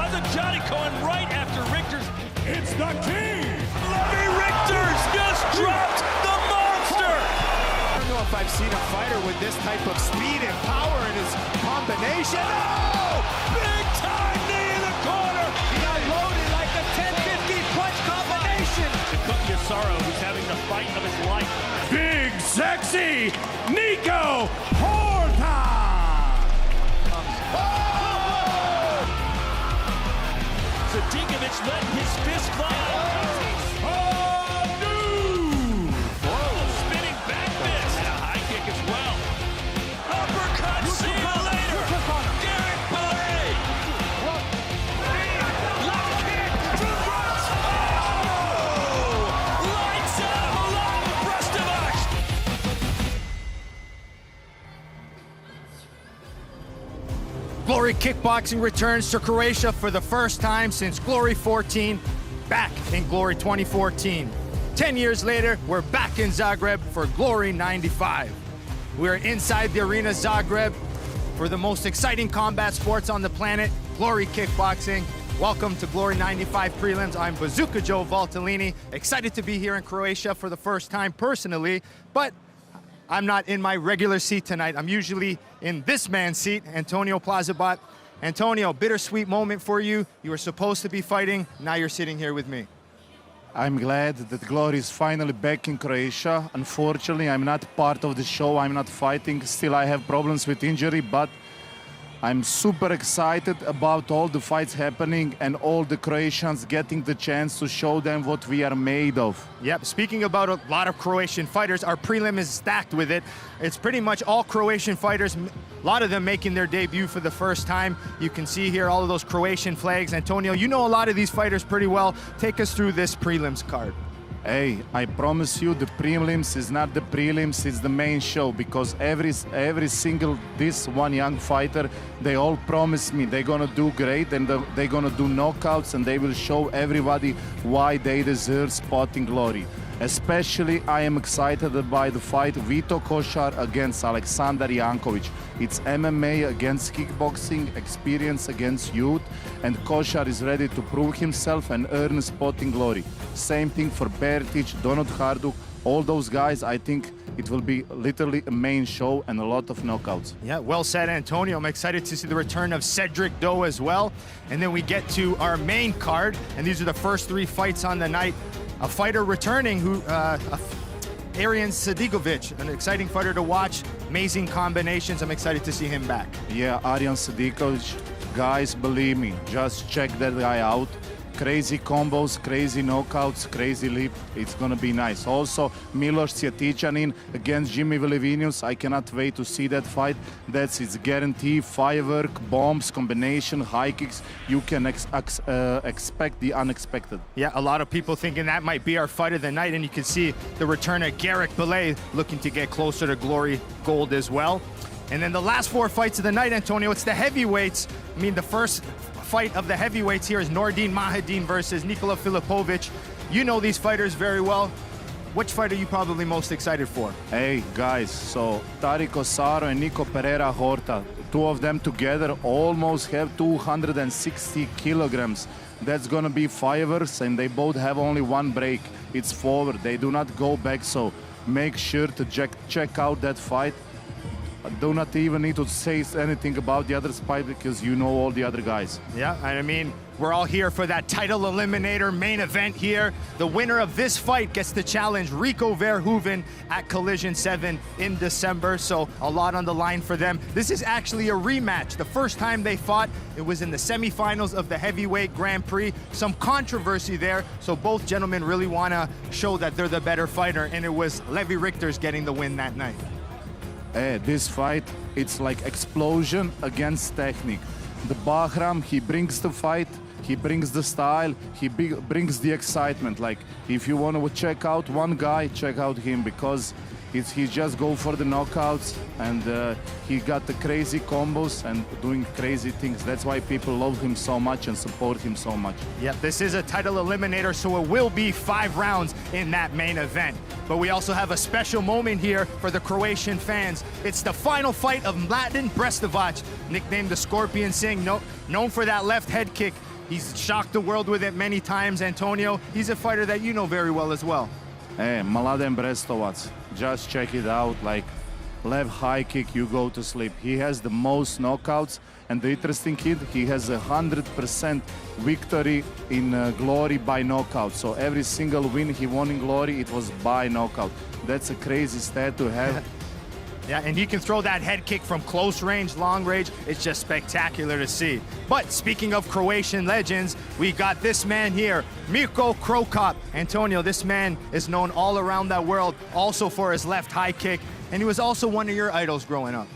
Rajabzadeh going right after Rigters. It's the king! Rigters just dropped the monster! I don't know if I've seen a fighter with this type of speed and power in his combination. Oh! Big time knee in the corner! He got loaded like a 10-15 punch combination. Kosar, who's having the fight of his life. Big, sexy Rico Verhoeven! Cedric letting his fist fly. Spinning back fist. And a high kick as well. Uppercut, see you later. Garrett Belay. Left kick to Brooks. Oh! Lights out along Brestevac. Glory Kickboxing returns to Croatia for the first time since Glory 14, back in Glory 2014. 10 years later, we're back in Zagreb for Glory 95. We're inside the arena Zagreb for the most exciting combat sports on the planet, Glory Kickboxing. Welcome to Glory 95 Prelims. I'm Bazooka Joe Valtellini, excited to be here in Croatia for the first time personally, but I'm not in my regular seat tonight. I'm usually in this man's seat, Antonio Plazabot. Antonio, bittersweet moment for you. You were supposed to be fighting, now you're sitting here with me. I'm glad that Glory is finally back in Croatia. Unfortunately, I'm not part of the show. I'm not fighting. Still, I have problems with injury, but I'm super excited about all the fights happening and all the Croatians getting the chance to show them what we are made of. Yep, speaking about a lot of Croatian fighters, our prelim is stacked with it. It's pretty much all Croatian fighters, a lot of them making their debut for the first time. You can see here all of those Croatian flags. Antonio, you know a lot of these fighters pretty well. Take us through this prelims card. Hey, I promise you the prelims is not the prelims, it's the main show, because every single this one young fighter, they all promise me they're gonna do great and they're gonna do knockouts and they will show everybody why they deserve spot in Glory. Especially I am excited by the fight Vito Kosar against Aleksandar Yankovic. It's MMA against kickboxing, experience against youth, and Kosar is ready to prove himself and earn a spot in Glory. Same thing for Bertic, Danut, Hurduc, all those guys. I think it will be literally a main show and a lot of knockouts. Yeah, well said, Antonio. I'm excited to see the return of Cedric Doe as well. And then we get to our main card, and these are the first three fights on the night. A fighter returning, Arian Cedric, an exciting fighter to watch. Amazing combinations. I'm excited to see him back. Yeah, Arian Cedric, guys, believe me, just check that guy out. Crazy combos, crazy knockouts, crazy leap. It's gonna be nice. Also, Miloš Cvjetičanin against Jimmy Vilivinius. I cannot wait to see that fight. That's its guarantee. Firework, bombs, combination, high kicks. You can expect the unexpected. Yeah, a lot of people thinking that might be our fight of the night, and you can see the return of Garrett Belay looking to get closer to Glory Gold as well. And then the last four fights of the night, Antonio, it's the heavyweights. I mean, the first fight of the heavyweights here is Nordin Mahedin versus Nikola Filipovic. You know these fighters very well. Which fight are you probably most excited for? Hey guys, so Tari Kosar and Nico Pereira Horta, two of them together almost have 260 kilograms. That's gonna be fireworks, and they both have only one break. It's forward, they do not go back, so make sure to check out that fight. I do not even need to say anything about the other fight because you know all the other guys. Yeah, I mean, we're all here for that title eliminator main event here. The winner of this fight gets to challenge Rico Verhoeven at Collision 7 in December, so a lot on the line for them. This is actually a rematch. The first time they fought, it was in the semifinals of the Heavyweight Grand Prix. Some controversy there, so both gentlemen really want to show that they're the better fighter, and it was Levi Rigters getting the win that night. This fight, it's like explosion against technique. The Bahram, he brings the fight, he brings the style, he brings the excitement. Like, if you want to check out one guy, check out him, because he just go for the knockouts, and he got the crazy combos and doing crazy things. That's why people love him so much and support him so much. Yep, this is a title eliminator, so it will be 5 rounds in that main event. But we also have a special moment here for the Croatian fans. It's the final fight of Mladen Brestevac, nicknamed the Scorpion Singh, known for that left head kick. He's shocked the world with it many times. Antonio, he's a fighter that you know very well as well. Hey, Mladen Brestovac, just check it out. Like, left high kick, you go to sleep. He has the most knockouts, and the interesting kid, he has 100% victory in Glory by knockout. So every single win he won in Glory, it was by knockout. That's a crazy stat to have. Yeah, and he can throw that head kick from close range, long range. It's just spectacular to see. But speaking of Croatian legends, we got this man here, Mirko Krokop. Antonio, this man is known all around the world, also for his left high kick, and he was also one of your idols growing up.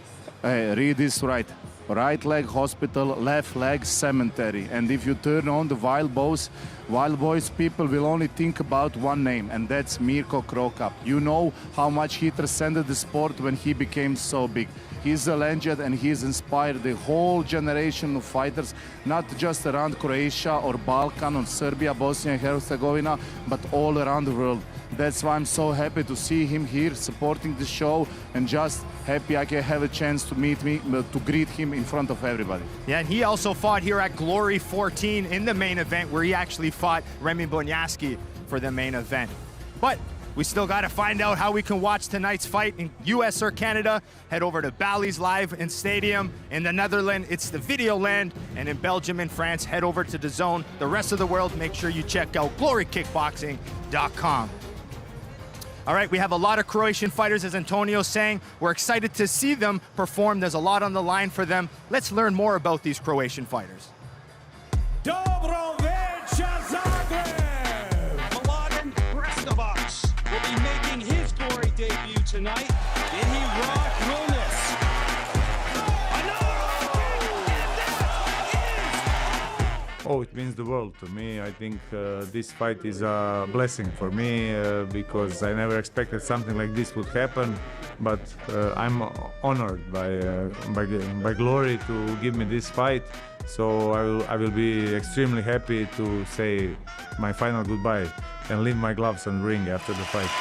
Hey, read this right. Right leg hospital, left leg cemetery. And if you turn on the Wild Boys, people will only think about one name, and that's Mirko Krokop. You know how much he transcended the sport when he became so big. He's a legend, and he's inspired the whole generation of fighters, not just around Croatia or Balkan or Serbia, Bosnia and Herzegovina, but all around the world. That's why I'm so happy to see him here supporting the show, and just happy I can have a chance to to greet him in front of everybody. Yeah, and he also fought here at Glory 14 in the main event, where he actually fought Remy Bonyaski for the main event. But we still got to find out how we can watch tonight's fight in US or Canada. Head over to Bally's Live in Stadium. In the Netherlands, it's the Video Land. And in Belgium and France, head over to DAZN. The rest of the world, make sure you check out glorykickboxing.com. All right, we have a lot of Croatian fighters, as Antonio's saying. We're excited to see them perform. There's a lot on the line for them. Let's learn more about these Croatian fighters. Dobro večer, Zagreb! Mladen Brestovac will be making his Glory debut tonight. Did he rock Wilness? Oh, it means the world to me. I think this fight is a blessing for me because I never expected something like this would happen. But I'm honored by Glory to give me this fight. So I will be extremely happy to say my final goodbye and leave my gloves on the ring after the fight.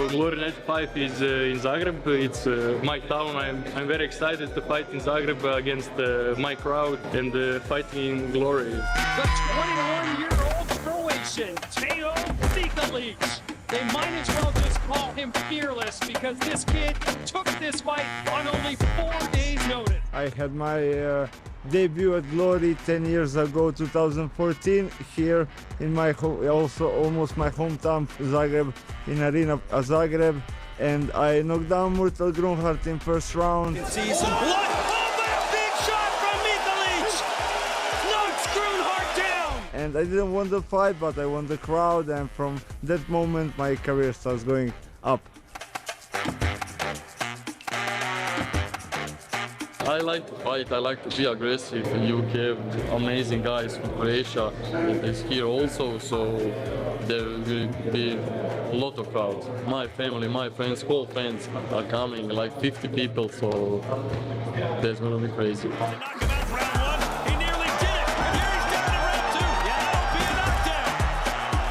Glory 95 is in Zagreb. It's my town. I'm very excited to fight in Zagreb against my crowd and fighting in Glory. The 21-year-old Croatian, Teo Mikelic. They might as well just call him fearless, because this kid took this fight on only 4 days' notice. I had my debut at Glory 10 years ago, 2014, here in my also almost my hometown, Zagreb, in Arena Zagreb, and I knocked down Murtal Grunhard in first round. See some blood. Oh, but a big shot from Mikelic! Knocks Grunhard down! And I didn't win the fight, but I won the crowd, and from that moment my career starts going up. I like to fight. I like to be aggressive. You have amazing guys from Croatia is here also, so there will be a lot of crowds. My family, my friends, whole fans are coming, like 50 people, so that's gonna be crazy. Knock him out round one. He nearly did it. Here he's down in round two. Yeah, that'll be a knockdown.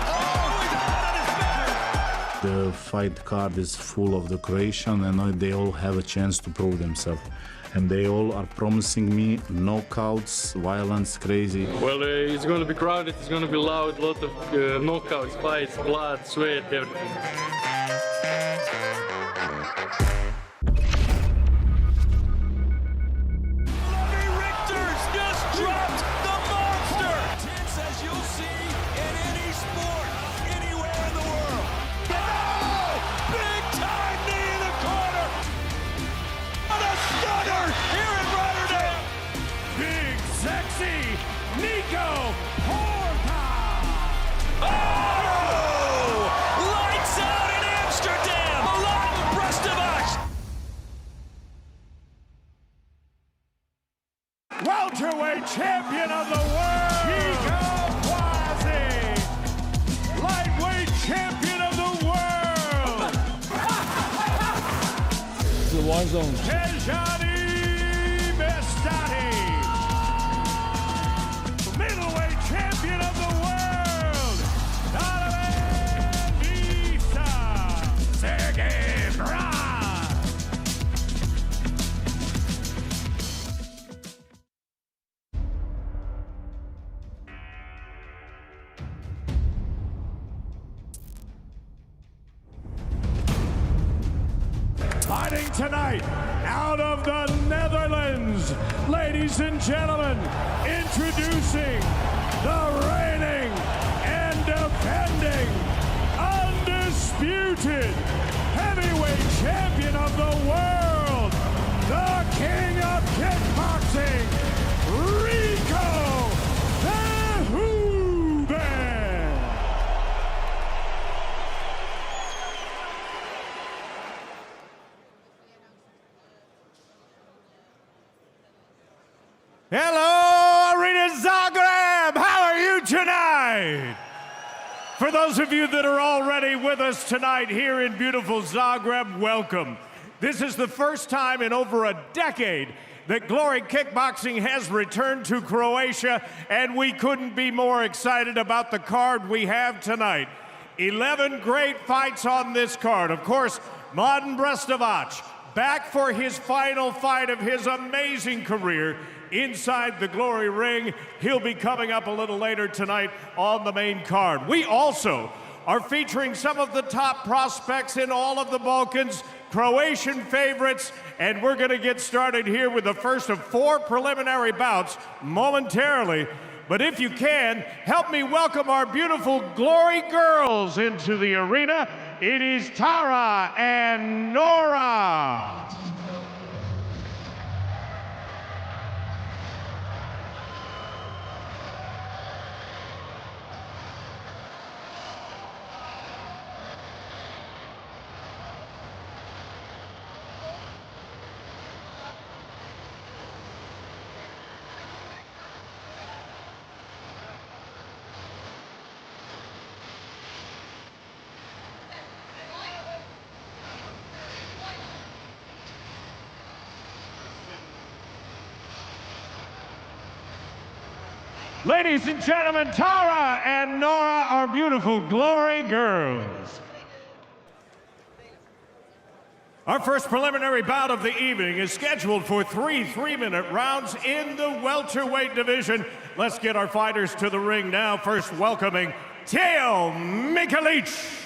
Oh, he's out on his back. The fight card is full of the Croatian, and they all have a chance to prove themselves. And they all are promising me knockouts, violence, crazy. Well, it's gonna be crowded, it's gonna be loud, a lot of knockouts, fights, blood, sweat, everything. Rigters just dropped the monster! Tense as you'll see in any sport, anywhere in the world. Oh! Big time knee in the corner! What a stunner here in Rotterdam! Big sexy Nico Hurduc! Oh! Lights out in Amsterdam! Mladen Brestovac! Welterweight champion of the world, Rico Verhoeven! Lightweight champion of the world, The war zone. Kajinovic! Middleweight champion of the world, Vito! Sergey Bra! Fighting tonight out of the Netherlands, ladies and gentlemen, introducing the reigning and defending undisputed heavyweight champion of the world, the king of kickboxing, Rico Verhoeven. Hello, Arena Zagreb! How are you tonight? For those of you that are already with us tonight here in beautiful Zagreb, welcome. This is the first time in over a decade that Glory Kickboxing has returned to Croatia, and we couldn't be more excited about the card we have tonight. 11 great fights on this card. Of course, Mladen Brestovac, back for his final fight of his amazing career inside the Glory ring. He'll be coming up a little later tonight on the main card. We also are featuring some of the top prospects in all of the Balkans, Croatian favorites, and we're going to get started here with the first of 4 preliminary bouts momentarily. But if you can, help me welcome our beautiful Glory girls into the arena. It is Tara and Nora. Ladies and gentlemen, Tara and Nora, our beautiful Glory girls. Our first preliminary bout of the evening is scheduled for 3 3-minute rounds in the welterweight division. Let's get our fighters to the ring now. First welcoming Teo Mikelic.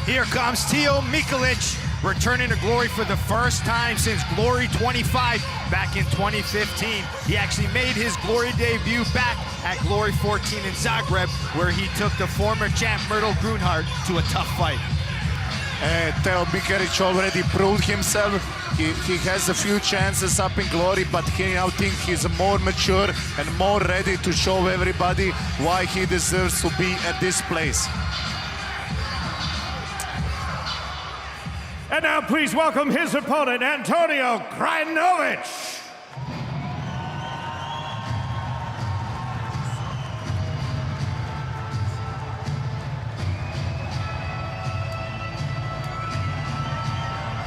Here comes Teo Mikelic, returning to Glory for the first time since Glory 25 back in 2015. He actually made his Glory debut back at Glory 14 in Zagreb, where he took the former champ Myrtle Grunhard to a tough fight. Teo Mikelic already proved himself. He has a few chances up in Glory, but he now think he's more mature and more ready to show everybody why he deserves to be at this place. And now please welcome his opponent, Antonio Krajinovic.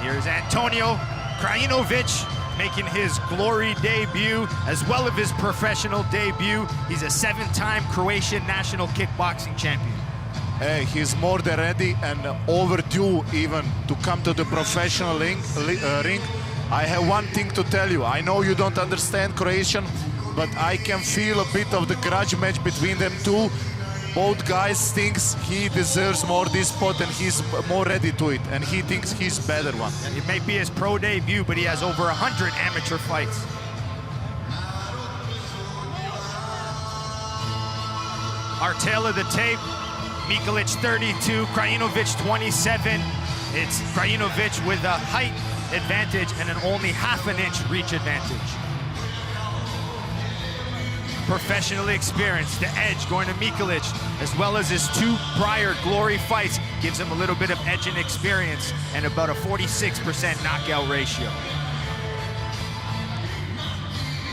Here's Antonio Krajinovic making his Glory debut as well as his professional debut. He's a 7-time Croatian national kickboxing champion. He's more than ready and overdue even to come to the professional ring. I have one thing to tell you. I know you don't understand Croatian, but I can feel a bit of the grudge match between them two. Both guys thinks he deserves more this spot and he's more ready to it, and he thinks he's better one. It may be his pro debut, but he has over 100 amateur fights. Our tail of the tape, Mikelic 32, Krajinovic 27. It's Krajinovic with a height advantage and an only ½ inch reach advantage. Professionally experienced, the edge going to Mikelic, as well as his 2 prior Glory fights, gives him a little bit of edge and experience and about a 46% knockout ratio.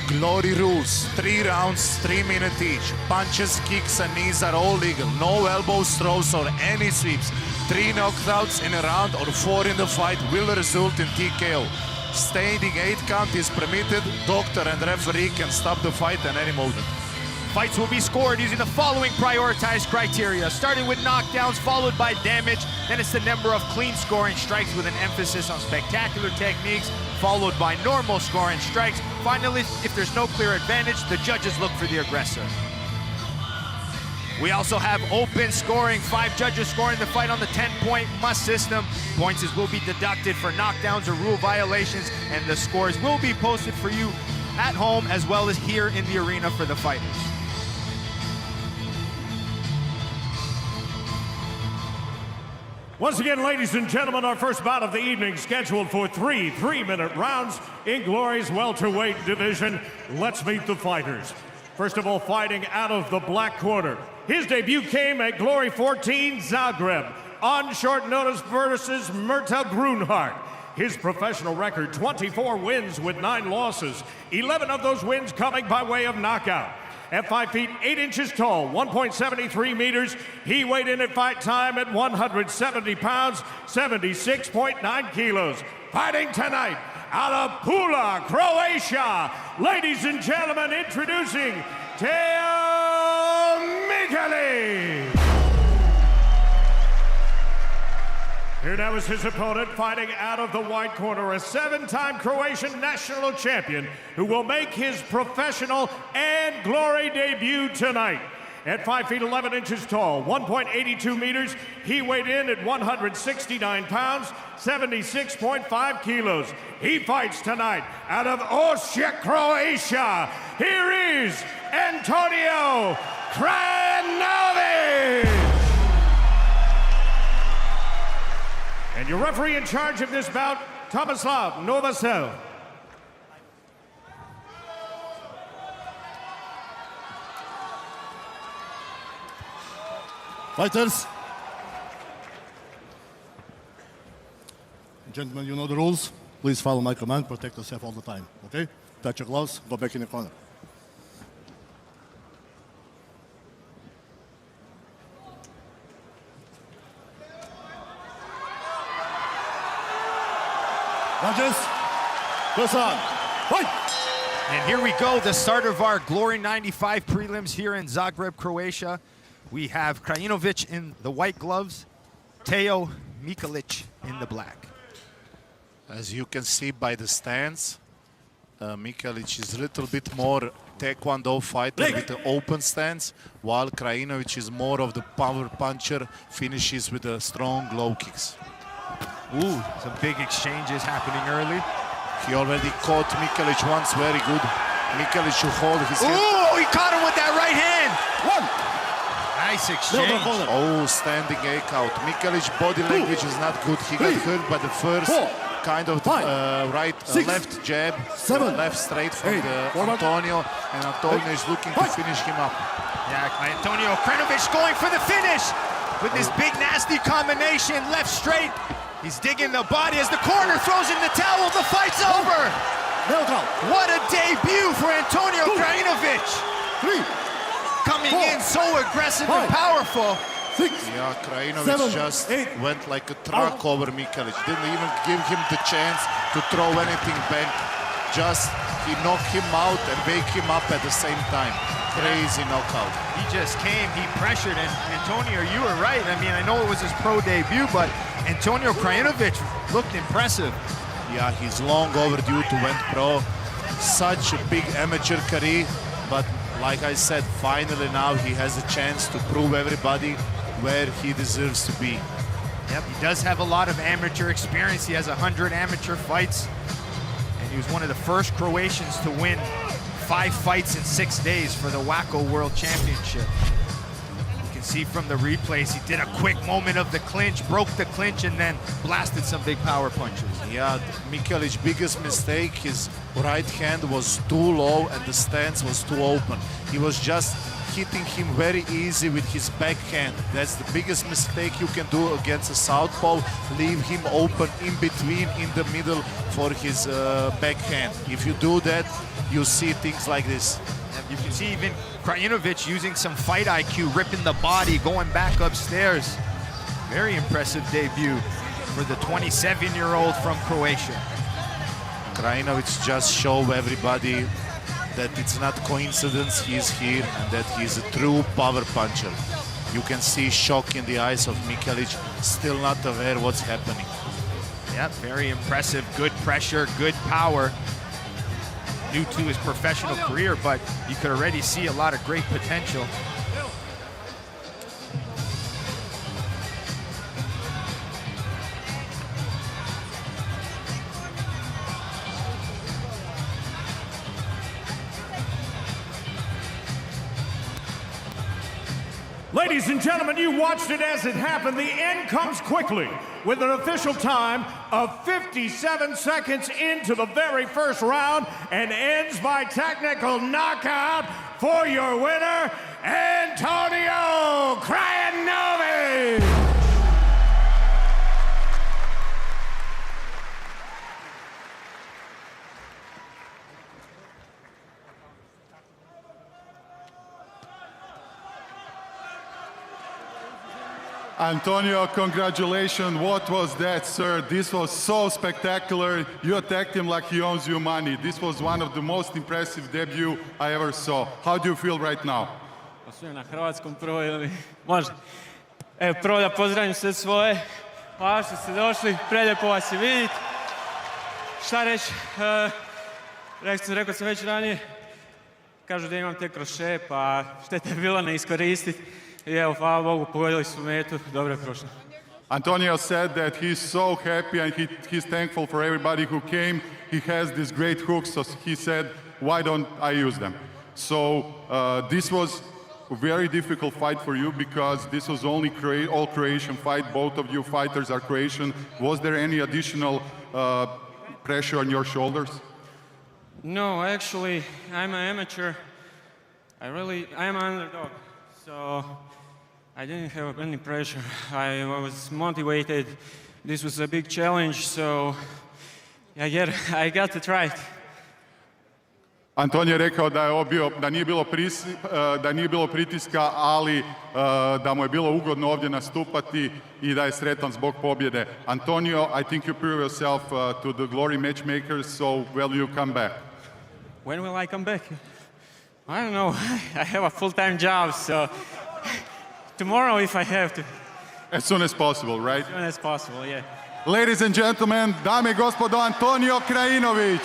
Glory rules, 3 rounds, 3 minutes each. Punches, kicks and knees are all legal. No elbows, throws or any sweeps. 3 knockouts in a round or 4 in the fight will result in TKO. Standing 8 count is permitted. Doctor and referee can stop the fight at any moment. Fights will be scored using the following prioritized criteria, starting with knockdowns, followed by damage. Then it's the number of clean scoring strikes with an emphasis on spectacular techniques, followed by normal scoring strikes. Finally, if there's no clear advantage, the judges look for the aggressor. We also have open scoring, 5 judges scoring the fight on the 10-point must system. Points will be deducted for knockdowns or rule violations, and the scores will be posted for you at home as well as here in the arena for the fighters. Once again, ladies and gentlemen, our first bout of the evening scheduled for 3 3-minute rounds in Glory's welterweight division. Let's meet the fighters. First of all, fighting out of the black corner. His debut came at Glory 14 Zagreb on short notice versus Mirta Grunhard. His professional record, 24 wins with 9 losses, 11 of those wins coming by way of knockout. At 5 feet 8 inches tall, 1.73 meters, he weighed in at fight time at 170 pounds, 76.9 kilos. Fighting tonight out of Pula, Croatia, ladies and gentlemen, introducing Mikelic. Here now is his opponent, fighting out of the white corner, a 7-time Croatian national champion who will make his professional and Glory debut tonight. At 5 feet 11 inches tall, 1.82 meters, he weighed in at 169 pounds, 76.5 kilos. He fights tonight out of Osijek, Croatia. Here is Antonio Krajinovic. And your referee in charge of this bout, Tomislav Novosel. Fighters. Gentlemen, you know the rules. Please follow my command, protect yourself all the time, okay? Touch your gloves, go back in the corner. Judges, Kosar, fight! And here we go, the start of our Glory 95 prelims here in Zagreb, Croatia. We have Krajinovic in the white gloves, Teo Mikelic in the black. As you can see by the stance, Mikelic is a little bit more taekwondo fighter with the open stance, while Krajinovic is more of the power puncher, finishes with the strong low kicks. Ooh, some big exchanges happening early. He already caught Mikelic once, very good. Mikelic should hold his head. Ooh, he caught him with that right hand. Nice exchange. Oh, standing ache out. Mikelic's body language is not good. He got hurt by the first kind of left jab, left straight from Antonio, and Antonio is looking to finish him up. Yeah, Antonio Krajinovic going for the finish with this big nasty combination, left straight. He's digging the body as the corner throws in the towel. The fight's over. What a debut for Antonio Krajinovic. Coming in so aggressive and powerful. Yeah, Krajinovic just went like a truck over Mikelic. Didn't even give him the chance to throw anything back. Just he knocked him out and wake him up at the same time. Crazy knockout. He just came, he pressured, and Antonio, you were right. I mean, I know it was his pro debut, but Antonio Krajinovic looked impressive. Yeah, he's long overdue to went pro. Such a big amateur career, but like I said, finally now he has a chance to prove everybody where he deserves to be. Yep, he does have a lot of amateur experience. He has 100 amateur fights, and he was one of the first Croatians to win 5 fights in 6 days for the WACO World Championship. You can see from the replays, he did a quick moment of the clinch, broke the clinch, and then blasted some big power punches. Yeah, Mikelic's biggest mistake, his right hand was too low and the stance was too open. He was just hitting him very easy with his backhand. That's the biggest mistake you can do against a southpaw. Leave him open in between, in the middle for his backhand. If you do that, you see things like this. You can see even Krajinovic using some fight IQ, ripping the body, going back upstairs. Very impressive debut for the 27-year-old from Croatia. Krajinovic just show everybody that it's not coincidence he's here and that he's a true power puncher. You can see shock in the eyes of Mikelic, still not aware what's happening. Yeah, very impressive. Good pressure, good power. New to his professional career, but you could already see a lot of great potential. Ladies and gentlemen, you watched it as it happened. The end comes quickly with an official time of 57 seconds into the very first round and ends by technical knockout for your winner, Antonio Krajinovic. Antonio, congratulations. What was that, sir? This was so spectacular. You attacked him like he owes you money. This was one of the most impressive debut I ever saw. How do you feel right now? Sve na hrvatskom prvo ili može. Evo, prvo da pozdravim sve svoje. Hvala što ste došli, prelijepo vas je vidjeti. Šta reći, rekao sam već ranije, kažu da imam te kroše, pa šteta je bilo ne iskoristiti. I evo, hvala Bogu, pogodili su metu, dobro je prošlo. Antonio said that he's so happy and he's thankful for everybody who came. He has these great hooks, so he said, why don't I use them? So this was a very difficult fight for you because this was only all Croatian fight. Both of you fighters are Croatian. Was there any additional pressure on your shoulders? No, actually, I'm an amateur. I'm an underdog. So I didn't have any pressure. I was motivated. This was a big challenge, so I got to try it. Antonio je rekao da nije bilo pritiska, ali da mu je bilo ugodno ovdje nastupati i da je sretan zbog pobjede. Antonio, I think you prove yourself to the Glory matchmakers, so will you come back? When will I come back? I don't know. I have a full-time job, so tomorrow if I have to. As soon as possible, right? As soon as possible, yeah. Ladies and gentlemen, dame i gospodo, Antonio Krajinovic.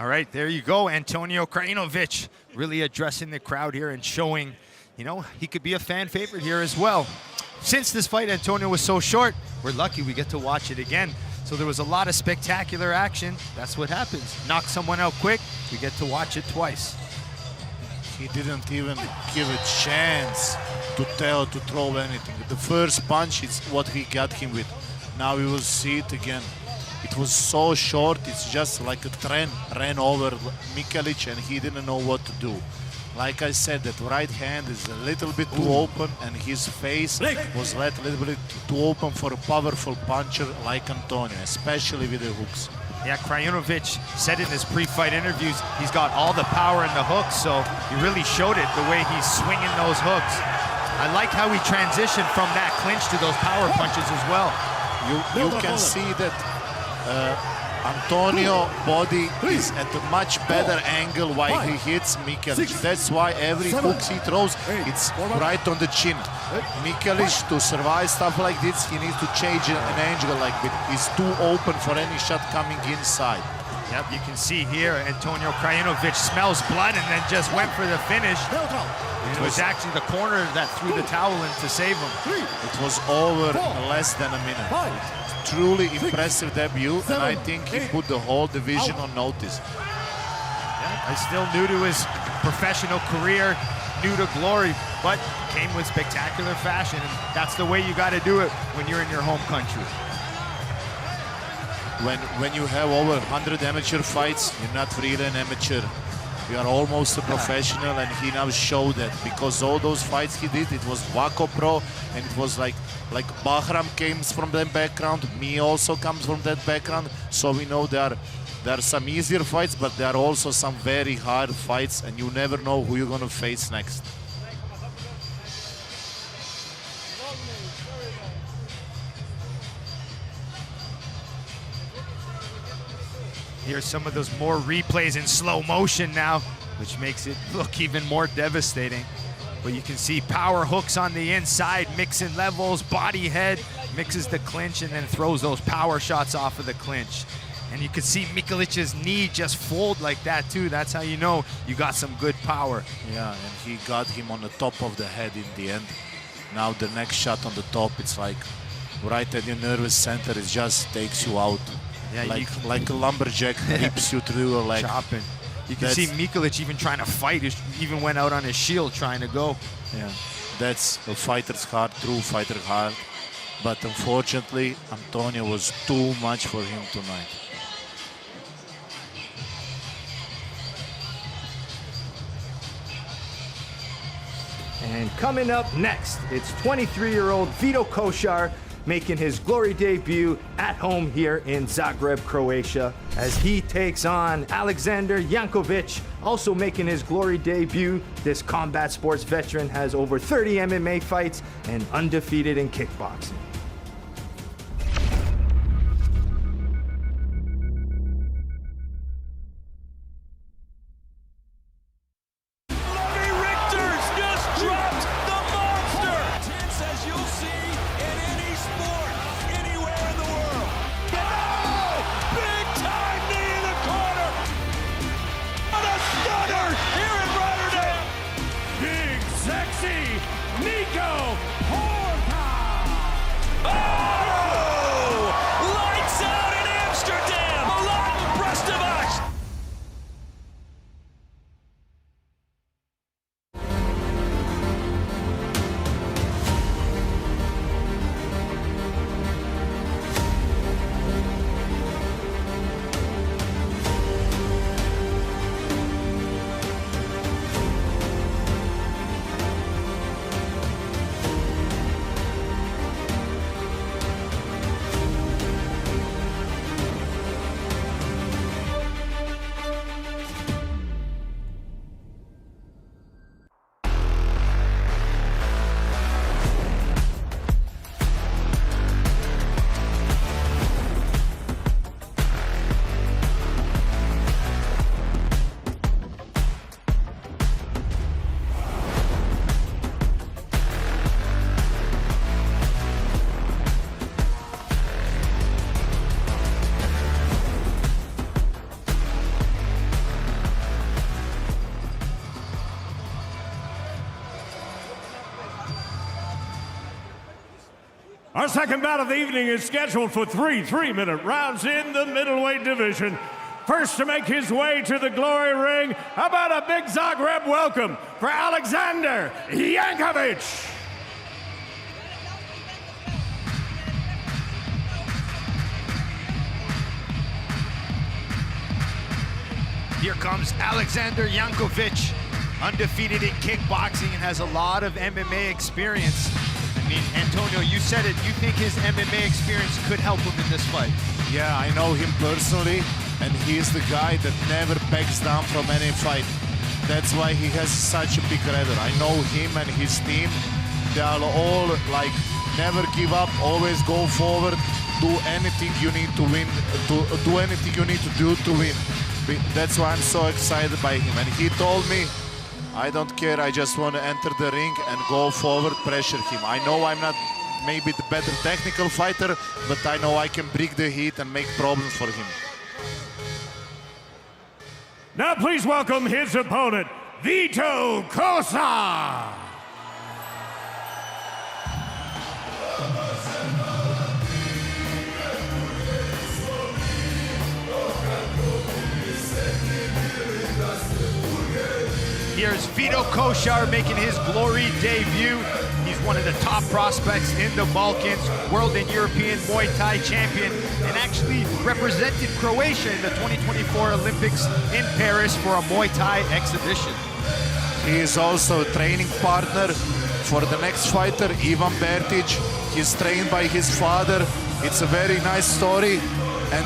All right, there you go, Antonio Krajinovic really addressing the crowd here and showing, you know, he could be a fan favorite here as well. Since this fight, Antonio, was so short, we're lucky we get to watch it again. So there was a lot of spectacular action. That's what happens. Knock someone out quick, we get to watch it twice. He didn't even give a chance to throw anything. The first punch is what he got him with. Now we will see it again. It was so short, it's just like a train ran over Mikelic and he didn't know what to do. Like I said, that right hand is a little bit too open and his face was let a little bit too open for a powerful puncher like Antonio, especially with the hooks. Yeah, Krajinovic said in his pre-fight interviews he's got all the power in the hooks, so he really showed it the way he's swinging those hooks. I like how he transitioned from that clinch to those power punches as well. You can see that Antonio body is at a much better angle while he hits Mikelic. That's why every hook he throws, it's right on the chin. Mikelic, to survive stuff like this, he needs to change an angle like this. He's too open for any shot coming inside. Yep, you can see here Antonio Krajinovic smells blood and then just went for the finish. It was actually the corner that threw the towel in to save him. It was over in less than a minute. Truly impressive debut, and I think he put the whole division on notice. Yeah, he's still new to his professional career, new to glory, but came with spectacular fashion, and that's the way you got to do it when you're in your home country. When you have over 100 amateur fights, you're not really an amateur. You are almost a professional, and he now showed that, because all those fights he did, it was Waco Pro, and it was like Bahram comes from that background, me also comes from that background, so we know there are some easier fights, but there are also some very hard fights, and you never know who you're going to face next. Here's some of those more replays in slow motion now, which makes it look even more devastating. But you can see power hooks on the inside, mixing levels, body head, mixes the clinch, and then throws those power shots off of the clinch. And you can see Mikelic's knee just fold like that too. That's how you know you got some good power. Yeah, and he got him on the top of the head in the end. Now the next shot on the top, it's like right at your nervous center. It just takes you out. Yeah, like a lumberjack rips you through your leg. Chopping. You can see Mikelic even trying to fight. He even went out on his shield trying to go. Yeah, that's a fighter's heart, true fighter heart. But unfortunately, Antonio was too much for him tonight. And coming up next, it's 23-year-old Vito Kosar making his glory debut at home here in Zagreb, Croatia, as he takes on Aleksandar Yankovic, also making his glory debut. This combat sports veteran has over 30 MMA fights and undefeated in kickboxing. Our second bout of the evening is scheduled for three 3-minute rounds in the middleweight division. First to make his way to the glory ring, how about a big Zagreb welcome for Aleksandar Yankovic. Here comes Aleksandar Yankovic, undefeated in kickboxing and has a lot of MMA experience. I mean, Antonio, you said it, you think his MMA experience could help him in this fight? Yeah, I know him personally, and he's the guy that never backs down from any fight. That's why he has such a big radar. I know him and his team, they are all like, never give up, always go forward, do anything you need to win, do anything you need to do to win. That's why I'm so excited by him. And he told me, I don't care, I just want to enter the ring and go forward, pressure him. I know I'm not maybe the better technical fighter, but I know I can break the heat and make problems for him. Now please welcome his opponent, Vito Kosar. Here's Vito Kosar making his glory debut. He's one of the top prospects in the Balkans, world and European Muay Thai champion, and actually represented Croatia in the 2024 Olympics in Paris for a Muay Thai exhibition. He is also a training partner for the next fighter, Ivan Bertic. He's trained by his father. It's a very nice story, and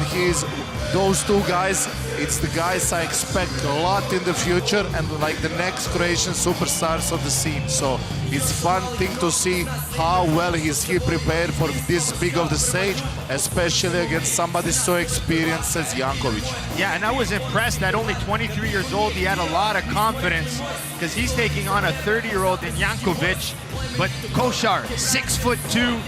those two guys, it's the guys I expect a lot in the future and like the next Croatian superstars of the scene. So It's fun thing to see how well he prepared for this big of the stage, especially against somebody so experienced as Yankovic. Yeah, and I was impressed that only 23 years old, he had a lot of confidence because he's taking on a 30-year-old in Yankovic. But Kosar, 6'2",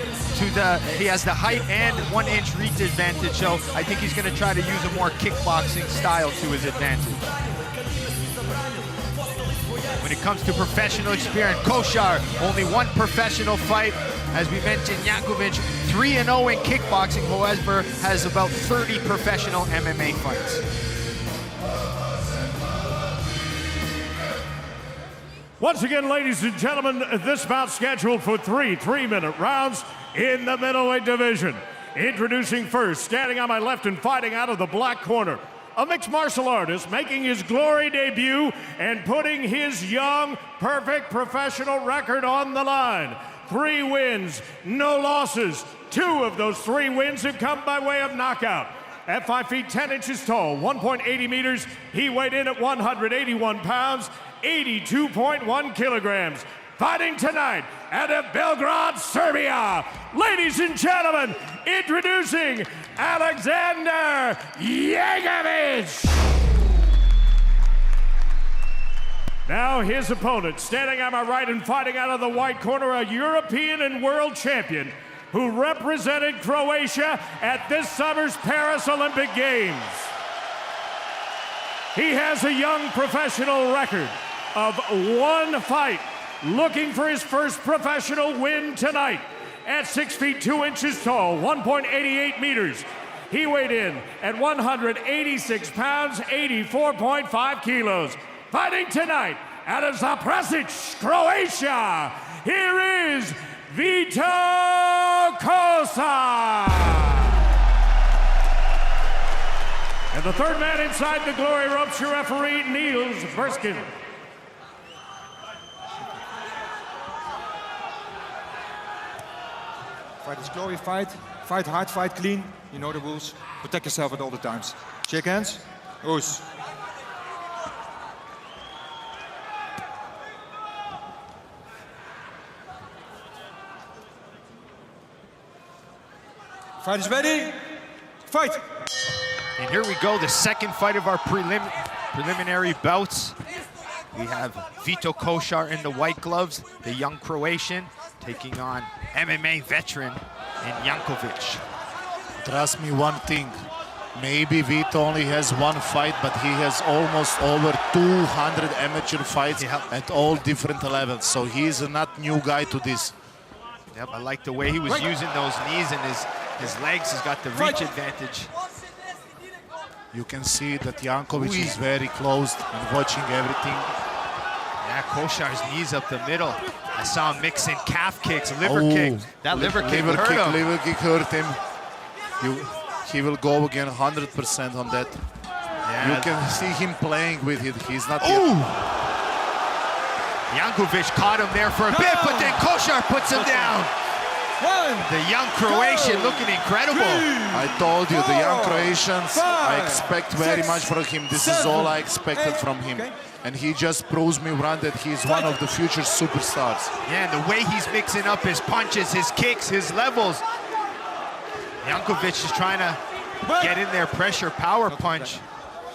he has the height and 1-inch reach advantage, so I think he's going to try to use a more kickboxing style to his advantage. When it comes to professional experience, Kosar, only one professional fight. As we mentioned, Yankovic, 3-0 in kickboxing, however, has about 30 professional MMA fights. Once again, ladies and gentlemen, this bout scheduled for 3 3-minute rounds in the middleweight division. Introducing first, standing on my left and fighting out of the black corner, a mixed martial artist making his glory debut and putting his young, perfect professional record on the line. 3 wins, no losses. 2 of those 3 wins have come by way of knockout. At 5 feet 10 inches tall, 1.80 meters, he weighed in at 181 pounds, 82.1 kilograms. Fighting tonight out of Belgrade, Serbia, ladies and gentlemen, introducing Aleksandar Yankovic. Now his opponent, standing on my right and fighting out of the white corner, a European and world champion who represented Croatia at this summer's Paris Olympic Games. He has a young professional record of 1 fight, looking for his first professional win tonight. At 6 feet 2 inches tall, 1.88 meters, he weighed in at 186 pounds, 84.5 kilos. Fighting tonight out of Zaprasic, Croatia, here is Vito Kosar. And the third man inside the glory ropes, your referee, Niels Verskin. Fight is glory fight. Fight hard, fight clean. You know the rules. Protect yourself at all the times. Shake hands. Oos. Fight is ready. Fight. And here we go, the second fight of our preliminary bouts. We have Vito Kosar in the white gloves, the young Croatian, taking on MMA veteran in Yankovic. Trust me one thing, maybe Vito only has 1 fight, but he has almost over 200 amateur fights at all different levels, so he's a not new guy to this. Yep, I like the way he was using those knees and his legs. He's got the reach advantage. You can see that Yankovic is very close and watching everything. Yeah, Kosar's knees up the middle. I saw him mixing calf kicks, liver kick. That liver kick hurt him. Liver kick hurt him. He will go again 100% on that. Yeah. You can see him playing with it. He's not yet. Yankovic caught him there for a bit, but then Kosar puts him down. The young Croatian looking incredible. I told you, the young Croatians, I expect very much from him. This is all I expected from him. And he just proves me wrong that he's one of the future superstars. Yeah, and the way he's mixing up his punches, his kicks, his levels. Yankovic is trying to get in there, pressure, power punch.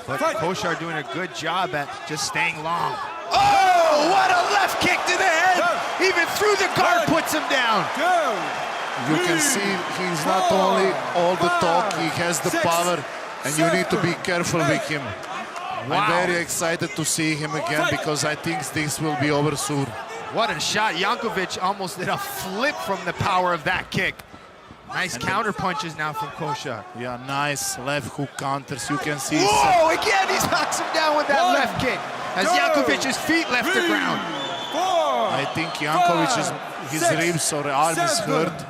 But Kosar doing a good job at just staying long. Oh, what a left kick to the head! Even through the guard puts him down. You can see he's not only all the talk, he has the power, and you need to be careful with him. Wow. I'm very excited to see him again because I think this will be over soon. What a shot. Yankovic almost did a flip from the power of that kick. Nice counter punches now from Kosar. Yeah, nice left hook counters. You can see. Whoa, again he knocks him down with that left kick as Yankovic's feet left the ground. I think Yankovic's his ribs or arm is hurt.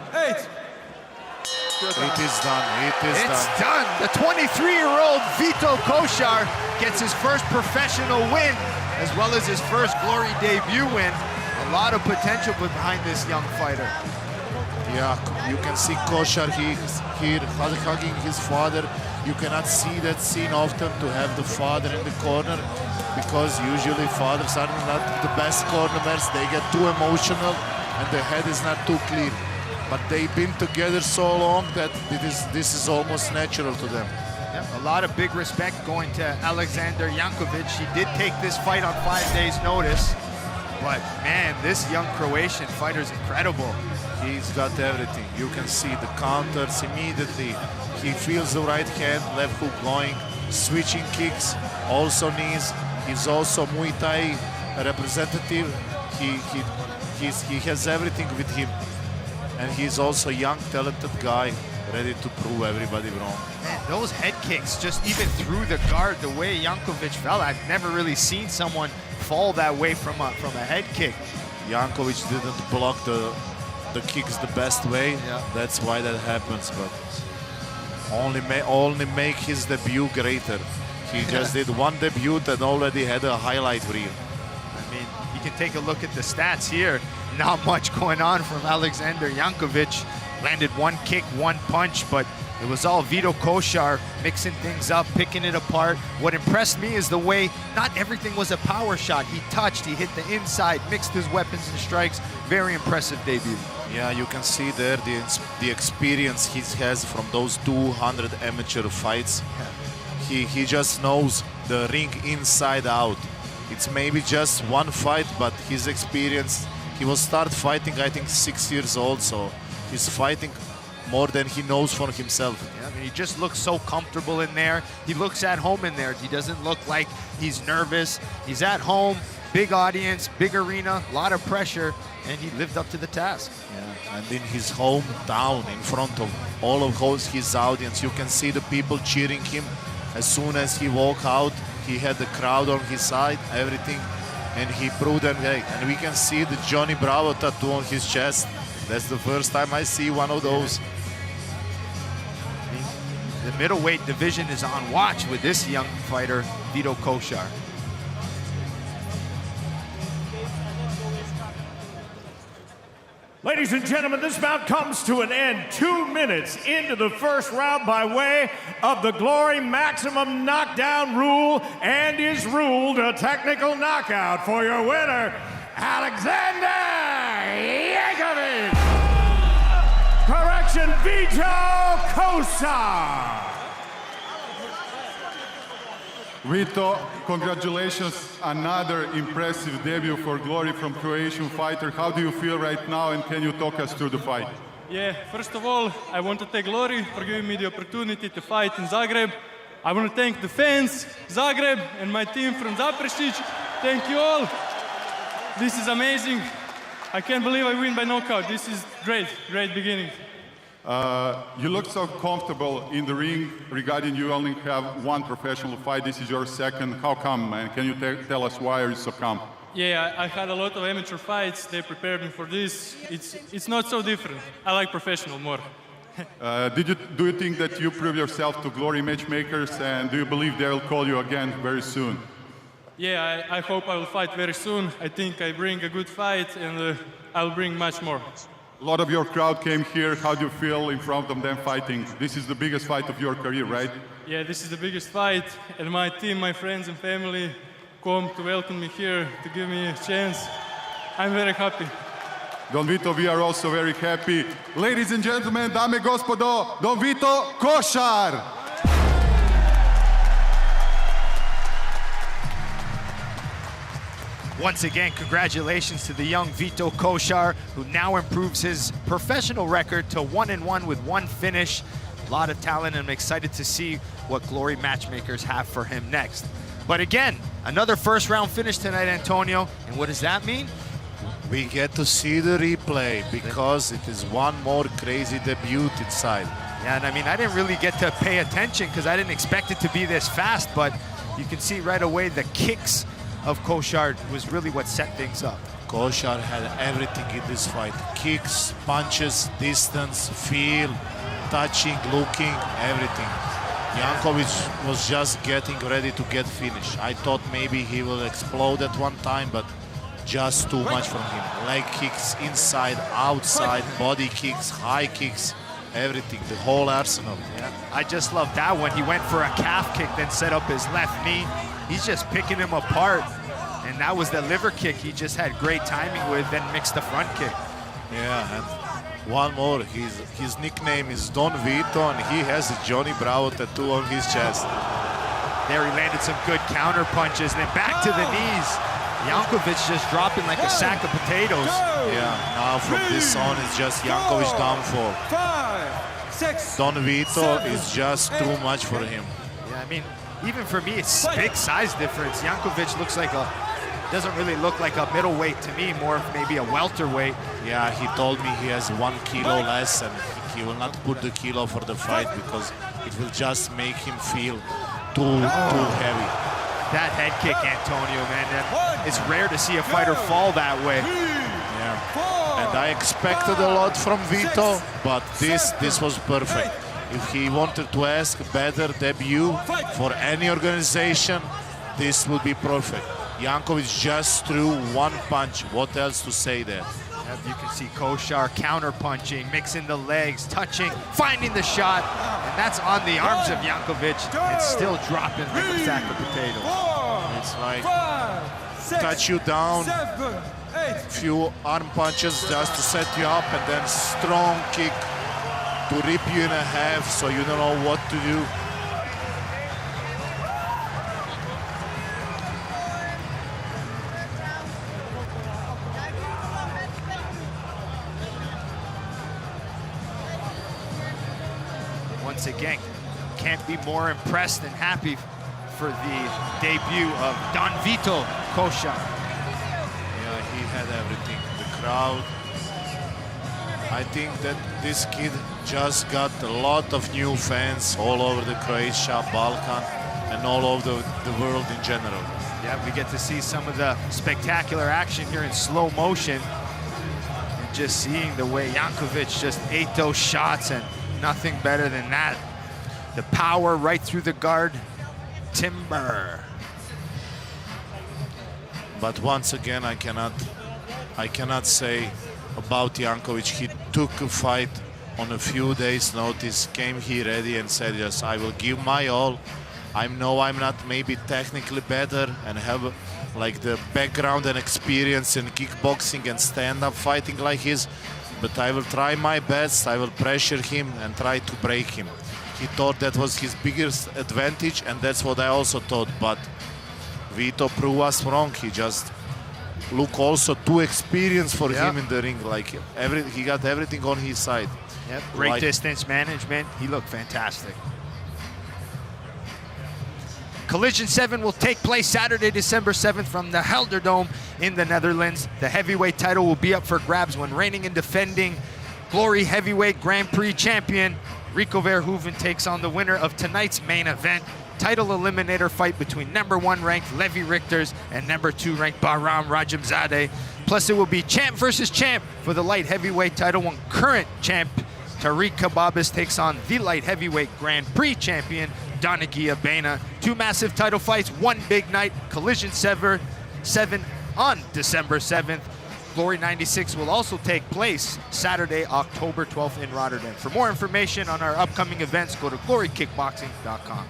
It is done. It's done. The 23-year-old Vito Kosar gets his first professional win, as well as his first glory debut win. A lot of potential behind this young fighter. Yeah, you can see Kosar here hugging his father. You cannot see that scene often, to have the father in the corner, because usually fathers are not the best cornerbacks. They get too emotional and the head is not too clear. But they've been together so long that this is almost natural to them. A lot of big respect going to Aleksandar Yankovic. He did take this fight on 5 days' notice. But man, this young Croatian fighter is incredible. He's got everything. You can see the counters immediately. He feels the right hand, left hook going, switching kicks, also knees. He's also Muay Thai representative. He has everything with him. And he's also a young, talented guy, ready to prove everybody wrong. Man, those head kicks, just even through the guard, the way Yankovic fell, I've never really seen someone fall that way from a head kick. Yankovic didn't block the kicks the best way. Yeah. That's why that happens, but only make his debut greater. He just did one debut and already had a highlight reel. I mean, you can take a look at the stats here. Not much going on from Aleksandar Yankovic. Landed one kick, one punch, but it was all Vito Kosar mixing things up, picking it apart. What impressed me is the way not everything was a power shot. He touched, he hit the inside, mixed his weapons and strikes. Very impressive debut. Yeah, you can see there the experience he has from those 200 amateur fights. Yeah. He just knows the ring inside out. It's maybe just one fight, but his experience, he will start fighting, I think, 6 years old, so he's fighting more than he knows for himself. Yeah, I mean, he just looks so comfortable in there. He looks at home in there. He doesn't look like he's nervous. He's at home, big audience, big arena, a lot of pressure, and he lived up to the task. Yeah, and in his hometown, in front of all of his audience, you can see the people cheering him. As soon as he walked out, he had the crowd on his side, everything, and he proved them. And we can see the Johnny Bravo tattoo on his chest. That's the first time I see one of those. The middleweight division is on watch with this young fighter, Vito Kosar. Ladies and gentlemen, this bout comes to an end 2 minutes into the first round by way of the Glory Maximum Knockdown rule, and is ruled a technical knockout for your winner, Aleksandar Yankovic. Correction, Vito Kosar. Vito, congratulations, another impressive debut for Glory from Croatian fighter. How do you feel right now, and can you talk us through the fight? Yeah, first of all, I want to thank Glory for giving me the opportunity to fight in Zagreb. I want to thank the fans, Zagreb, and my team from Zaprešić. Thank you all. This is amazing. I can't believe I win by knockout. This is great, great beginning. You look so comfortable in the ring regarding you only have one professional fight. This is your second. How come, man? Can you tell us why are you so calm? Yeah, I had a lot of amateur fights. They prepared me for this. It's not so different. I like professional more. Do you think that you prove yourself to Glory matchmakers, and do you believe they'll call you again very soon? Yeah, I hope I will fight very soon. I think I bring a good fight, and I'll bring much more. A lot of your crowd came here. How do you feel in front of them fighting? This is the biggest fight of your career, right? Yeah, this is the biggest fight, and my team, my friends and family come to welcome me here, to give me a chance. I'm very happy. Don Vito, we are also very happy. Ladies and gentlemen, dame i gospodo, Don Vito Kosar! Once again, congratulations to the young Vito Kosar, who now improves his professional record to 1-1 with one finish. A lot of talent, and I'm excited to see what Glory matchmakers have for him next. But again, another first round finish tonight, Antonio. And what does that mean? We get to see the replay because it is one more crazy debut inside. Yeah, and I mean, I didn't really get to pay attention because I didn't expect it to be this fast, but you can see right away the kicks of Kosar was really what set things up. Kosar had everything in this fight. Kicks, punches, distance, feel, touching, looking, everything. Yankovic was just getting ready to get finished. I thought maybe he will explode at one time, but just too much from him. Leg kicks, inside, outside, body kicks, high kicks, everything, the whole arsenal. Yeah, I just love that one. He went for a calf kick, then set up his left knee. He's just picking him apart. And that was the liver kick he just had great timing with, then mixed the front kick. Yeah, and one more, his nickname is Don Vito, and he has a Johnny Bravo tattoo on his chest. There he landed some good counter punches, then back to the knees. Yankovic just dropping like a sack of potatoes. Yeah, now from this on, it's just Yankovic downfall. 5, 6, Don Vito is just too much for him. Yeah, I mean, even for me, it's big size difference. Yankovic looks like doesn't really look like a middleweight to me, more of maybe a welterweight. Yeah, he told me he has 1 kilo less, and he will not put the kilo for the fight because it will just make him feel too heavy. That head kick, Antonio, man, it's rare to see a fighter fall that way. Yeah, and I expected a lot from Vito, but this was perfect. If he wanted to ask better debut for any organization, this would be perfect. Yankovic just threw 1 punch. What else to say there? You can see Kosar counter-punching, mixing the legs, touching, finding the shot, and that's on the arms of Yankovic, and still dropping like a sack of potatoes. It's like touch you down, few arm punches just to set you up, and then strong kick to rip you in half so you don't know what to do. Once again, can't be more impressed and happy for the debut of Don Vito Kosar. Yeah, he had everything. The crowd. I think that this kid just got a lot of new fans all over the Croatia, Balkan, and all over the world in general. Yeah, we get to see some of the spectacular action here in slow motion. And just seeing the way Yankovic just ate those shots, and nothing better than that. The power right through the guard. Timber. But once again, I cannot say about Yankovic. He took a fight on a few days' notice, came here ready and said, yes, I will give my all. I know I'm not maybe technically better and have like the background and experience in kickboxing and stand-up fighting like his, but I will try my best. I will pressure him and try to break him. He thought that was his biggest advantage, and that's what I also thought, but Vito proved us wrong. He just looked also too experienced for him in the ring. Like he got everything on his side. Yep, great distance management. He looked fantastic. Collision 7 will take place Saturday, December 7th from the Hurduc in the Netherlands. The heavyweight title will be up for grabs when reigning and defending Glory Heavyweight Grand Prix champion Rico Verhoeven takes on the winner of tonight's main event. Title eliminator fight between #1 ranked Levi Rigters and #2 ranked Rajabzadeh. Plus it will be champ versus champ for the light heavyweight title when current champ Tariq Kababis takes on the light heavyweight Grand Prix champion Donagia Baena. 2 massive title fights, 1 big night. Collision 7 on December 7th. Glory 96 will also take place Saturday, October 12th in Rotterdam. For more information on our upcoming events, go to glorykickboxing.com.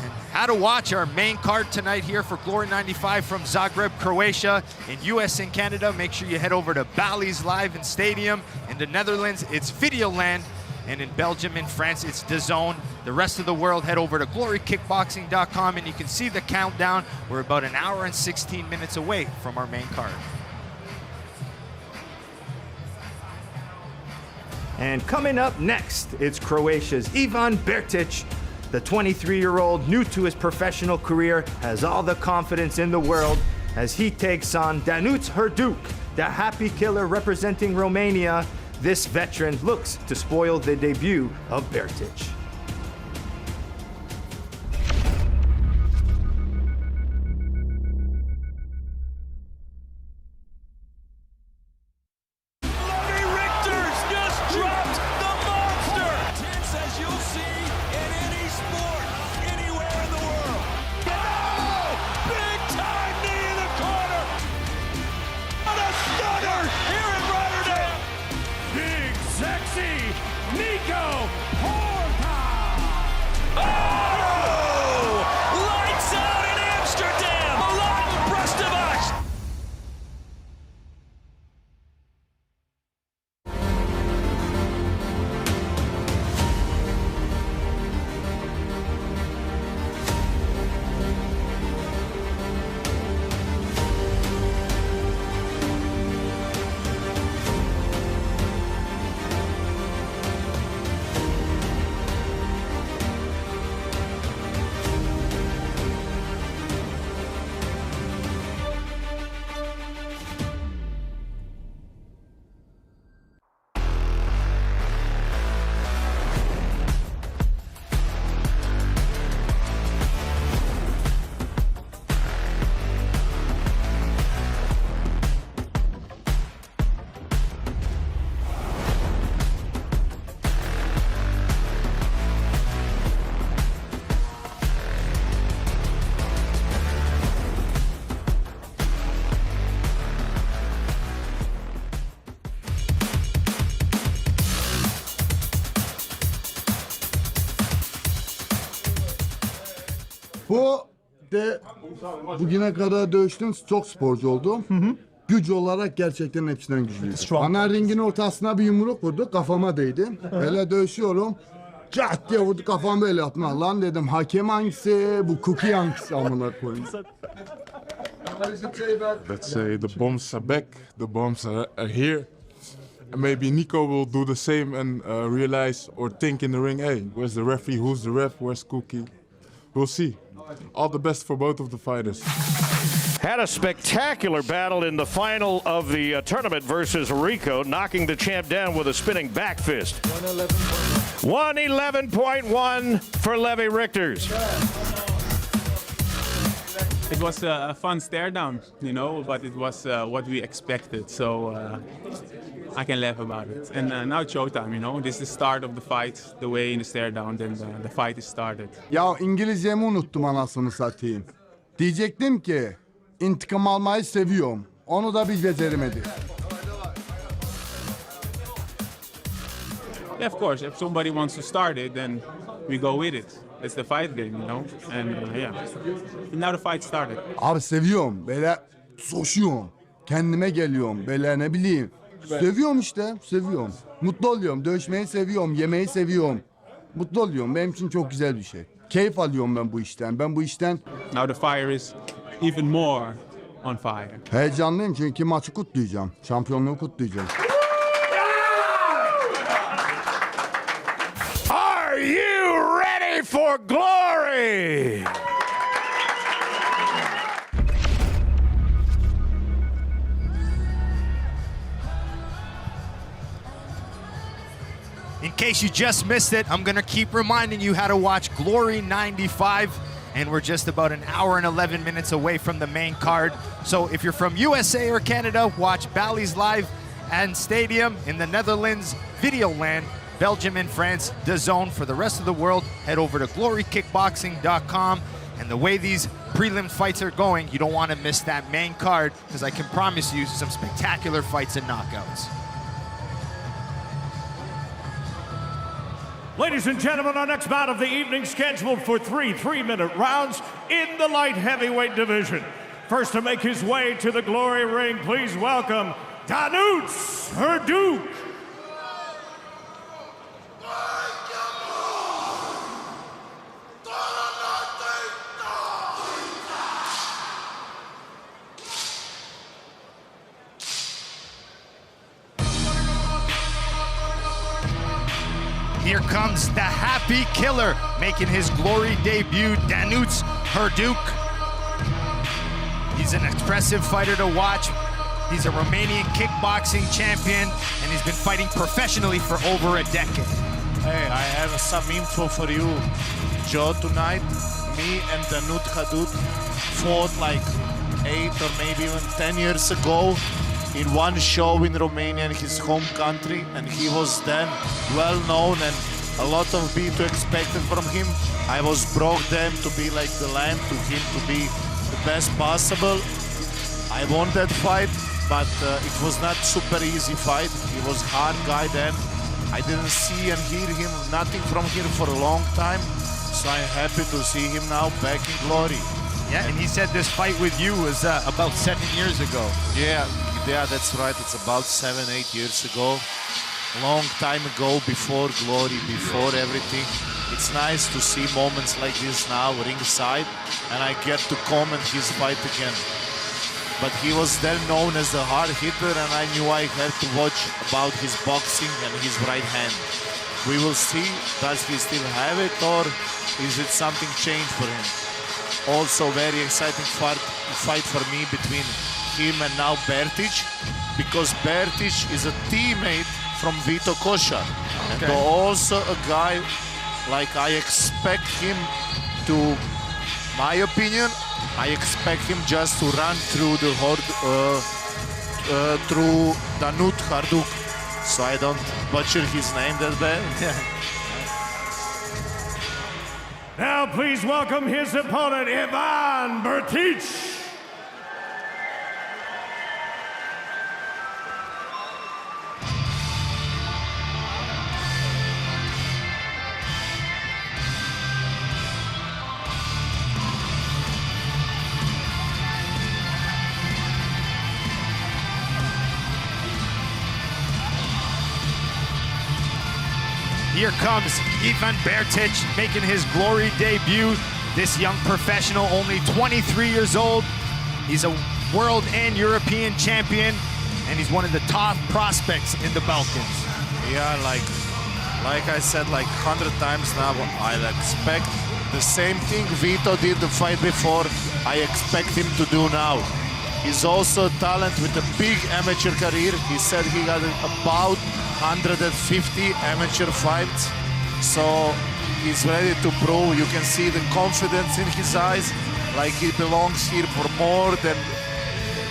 And how to watch our main card tonight here for Glory 95 from Zagreb, Croatia. In US and Canada, make sure you head over to Bally's Live and Stadium. In the Netherlands, it's Videoland. And in Belgium and France, it's DAZN. The rest of the world, head over to glorykickboxing.com and you can see the countdown. We're about 1 hour and 16 minutes away from our main card. And coming up next, it's Croatia's Ivan Bertic. The 23-year-old, new to his professional career, has all the confidence in the world as he takes on Danut Hurduc, the happy killer representing Romania. This veteran looks to spoil the debut of Bertic. de bugüne kadar dövüştüm, çok sporcu oldum. Güç olarak gerçekten hepsinden güçlüyüm. Ana ringin ortasına bir yumruk vurdu, kafama değdi. Böyle dövüşüyorum. Çat diye vurdu, kafam böyle atma. Lan dedim, hakem hangisi, bu cookie hangisi amına koyayım. Let's say the bombs are back, the bombs are here. And maybe Nico will do the same and realize or think in the ring, hey, where's the referee, who's the ref, where's Cookie? We'll see. All the best for both of the fighters. Had a spectacular battle in the final of the tournament versus Rico, knocking the champ down with a spinning back fist. 111.1 for Levi Rigters. It was a fun stare down, you know, but it was what we expected, so I can laugh about it. And now it's showtime, you know. This is the start of the fight, the way in the stare down, then the fight is started. Ya İngilizcemi unuttum anasını satayım. Diyecektim ki intikam almayı seviyorum. Onu da bir beceremedi. Yeah, of course, if somebody wants to start it, then we go with it. It's the fight game, you know, and yeah. And now the fight started. Abi seviyorum. Böyle soşuyorum. Kendime geliyorum. Böyle ne bileyim. Seviyorum işte. Seviyorum. Mutlu oluyorum. Dövüşmeyi seviyorum. Yemeği seviyorum. Mutlu oluyorum. Benim için çok güzel bir şey. Keyif alıyorum ben bu işten. Now the fire is even more on fire. Heyecanlıyım çünkü maçı kutlayacağım. Şampiyonluğu kutlayacağım. Are you ready for glory? In case you just missed it, I'm going to keep reminding you how to watch Glory 95. And we're just about an hour and 11 minutes away from the main card. So if you're from USA or Canada, watch Bally's Live and Stadium in the Netherlands, Videoland, Belgium and France, DAZN. For the rest of the world, head over to glorykickboxing.com. And the way these prelim fights are going, you don't want to miss that main card, because I can promise you some spectacular fights and knockouts. Ladies and gentlemen, our next bout of the evening scheduled for three-minute rounds in the light heavyweight division. First to make his way to the glory ring, please welcome Danut Hurduc. Here comes the Happy Killer, making his glory debut, Danut Hurduc. He's an impressive fighter to watch. He's a Romanian kickboxing champion, and he's been fighting professionally for over a decade. Hey, I have some info for you. Joe, tonight, me and Danut Hurduc fought like 8 or maybe even 10 years ago in one show in Romania, in his home country, and he was then well known and a lot of Vito expected from him. I was brought them to be like the lamb, to him to be the best possible. I won that fight, but it was not super easy fight. He was hard guy then. I didn't see and hear him, nothing from him for a long time, so I'm happy to see him now back in glory. Yeah, and he said this fight with you was about 7 years ago. Yeah, that's right. It's about 7-8 years ago. Long time ago, before glory, before everything. It's nice to see moments like this now ringside, and I get to comment his fight again. But he was then known as the hard hitter, and I knew I had to watch about his boxing and his right hand. We will see, does he still have it, or is it something changed for him? Also very exciting fight for me between him and now Bertic, because Bertic is a teammate from Vito Kosar. Okay. And also a guy, like I expect him to, my opinion, I expect him just to run through the through Danut Hurduc, so I don't butcher his name that bad. Now please welcome his opponent, Ivan Bertic. here comes Ivan Bertic making his Glory debut. This young professional, only 23 years old. He's a world and European champion, and he's one of the top prospects in the Balkans. Yeah, like I said like 100 times now, I'll expect the same thing Vito did the fight before, I expect him to do now. He's also a talent with a big amateur career. He said he got about 150 amateur fights. So he's ready to prove. You can see the confidence in his eyes, like he belongs here for more than...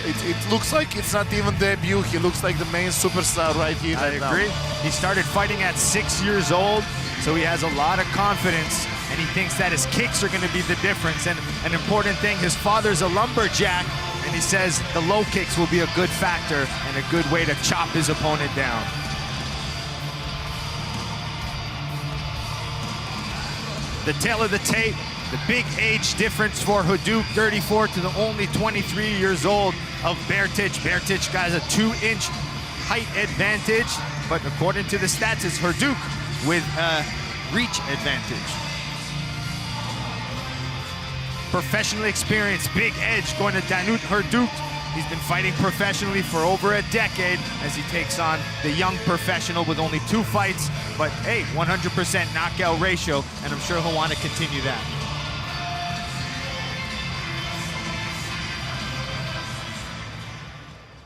It looks like it's not even debut. He looks like the main superstar right here. I agree. He started fighting at 6 years old, so he has a lot of confidence, and he thinks that his kicks are going to be the difference. And an important thing, his father's a lumberjack, and he says the low kicks will be a good factor and a good way to chop his opponent down. The tail of the tape, the big age difference for Hurduc, 34 to the only 23 years old of Bertic. Bertic has a 2-inch height advantage, but according to the stats, it's Hurduc with a reach advantage. Professionally experienced, big edge going to Danut Hurduc. He's been fighting professionally for over a decade as he takes on the young professional with only 2 fights, but hey, 100% knockout ratio, and I'm sure he'll want to continue that.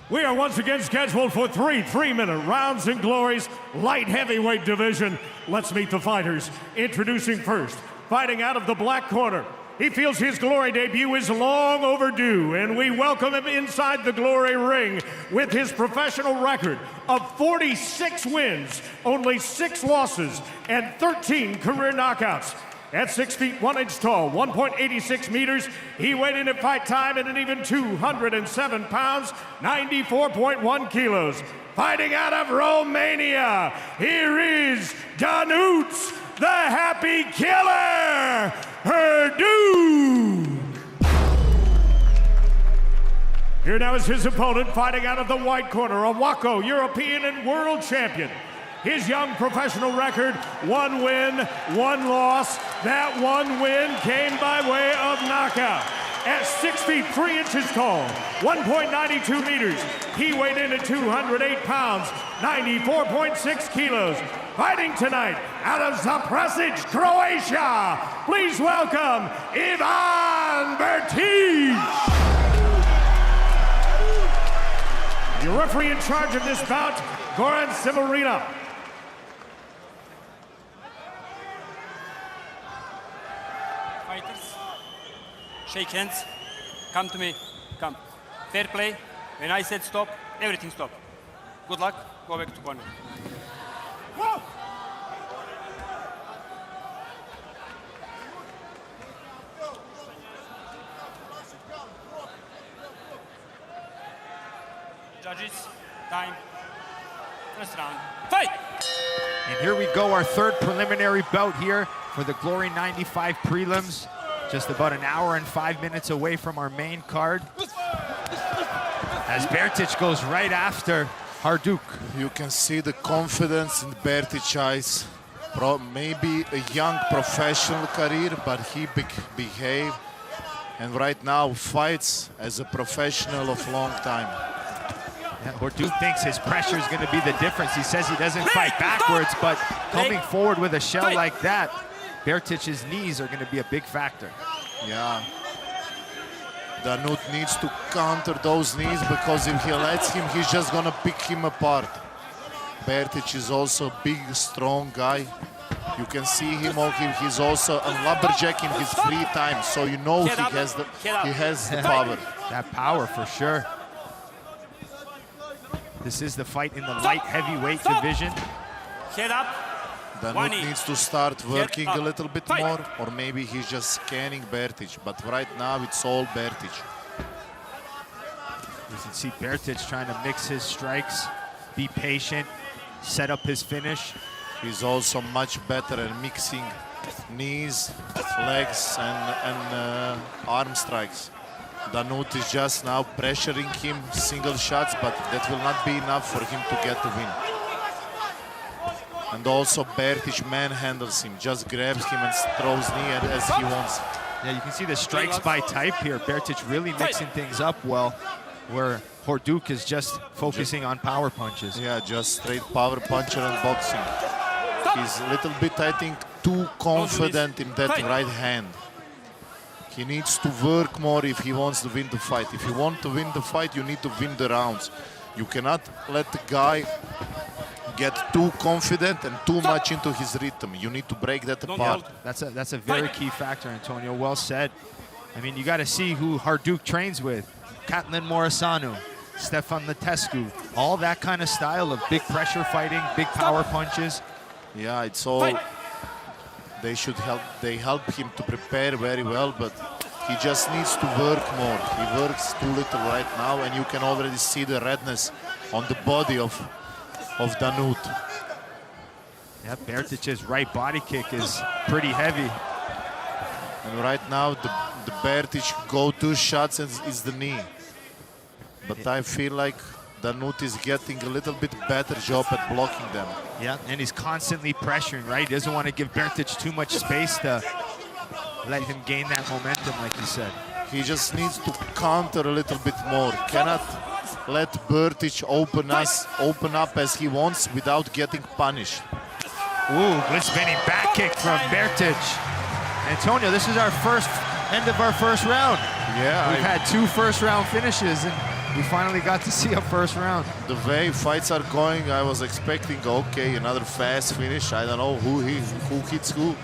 We are once again scheduled for 3 3-minute rounds in Glory's light heavyweight division. Let's meet the fighters. Introducing first, fighting out of the black corner. He feels his Glory debut is long overdue, and we welcome him inside the Glory ring with his professional record of 46 wins, only 6 losses, and 13 career knockouts. At 6 feet 1 inch tall, 1.86 meters, he weighed in at fight time at an even 207 pounds, 94.1 kilos. Fighting out of Romania, here is Danut, the Happy Killer, Hurduc. Here now is his opponent, fighting out of the white corner, a Waco European and world champion. His young professional record, 1 win, 1 loss. That 1 win came by way of knockout. At 6 feet 3 inches tall, 1.92 meters, he weighed in at 208 pounds, 94.6 kilos. Fighting tonight out of Zaprasic, Croatia, please welcome Ivan Bertic. Your referee in charge of this bout, Goran Severina. Fighters, shake hands, come to me, come. Fair play, when I said stop, everything stop. Good luck, go back to corner. Whoa! Judges, time, first round, fight! And here we go, our 3rd preliminary bout here for the Glory 95 prelims. Just about an hour and 5 minutes away from our main card. As Bertic goes right after Hurduc. You can see the confidence in Bertic's eyes. Maybe a young professional career, but he behaved. And right now fights as a professional of long time. Yeah, Hurduc thinks his pressure is going to be the difference. He says he doesn't fight backwards, but coming forward with a shell like that, Bertic's knees are going to be a big factor. Yeah. Danut needs to counter those knees, because if he lets him, he's just going to pick him apart. Bertic is also a big, strong guy. You can see him, he's also a lumberjack in his free time, so you know he has the power. That power for sure. This is the fight in the light heavyweight division. Head up. Danut needs to start working a little bit more, or maybe he's just scanning Bertic, but right now it's all Bertic. You can see Bertic trying to mix his strikes, be patient, set up his finish. He's also much better at mixing knees, legs, and arm strikes. Danut is just now pressuring him, single shots, but that will not be enough for him to get the win. And also Bertic manhandles him, just grabs him and throws knee as he wants. Yeah, you can see the strikes by type here. Bertic really mixing things up well, where Hurduc is just focusing on power punches. Yeah, just straight power puncher and boxing. He's a little bit, I think, too confident in that right hand. He needs to work more if he wants to win the fight. If you want to win the fight, you need to win the rounds. You cannot let the guy get too confident and too much into his rhythm. You need to break that apart. That's a very key factor, Antonio. Well said. I mean, you got to see who Hurduc trains with. Katlin Morisanu, Stefan Letescu, all that kind of style of big pressure fighting, big power punches. Yeah, it's all. They should help. They help him to prepare very well, but he just needs to work more. He works too little right now, and you can already see the redness on the body of Danut. Yeah, Bertic's right body kick is pretty heavy. And right now, the Bertic go-to shots is the knee. But I feel like Danut is getting a little bit better job at blocking them. Yeah, and he's constantly pressuring, right? He doesn't want to give Bertic too much space to let him gain that momentum, like you said. He just needs to counter a little bit more. Cannot let Bertic open up as he wants without getting punished. Ooh, good spinning back kick from Bertic. Antonio, this is our end of our first round. Yeah, We've had 2 first-round finishes, and we finally got to see a first round. The way fights are going, I was expecting, okay, another fast finish. I don't know who hits who.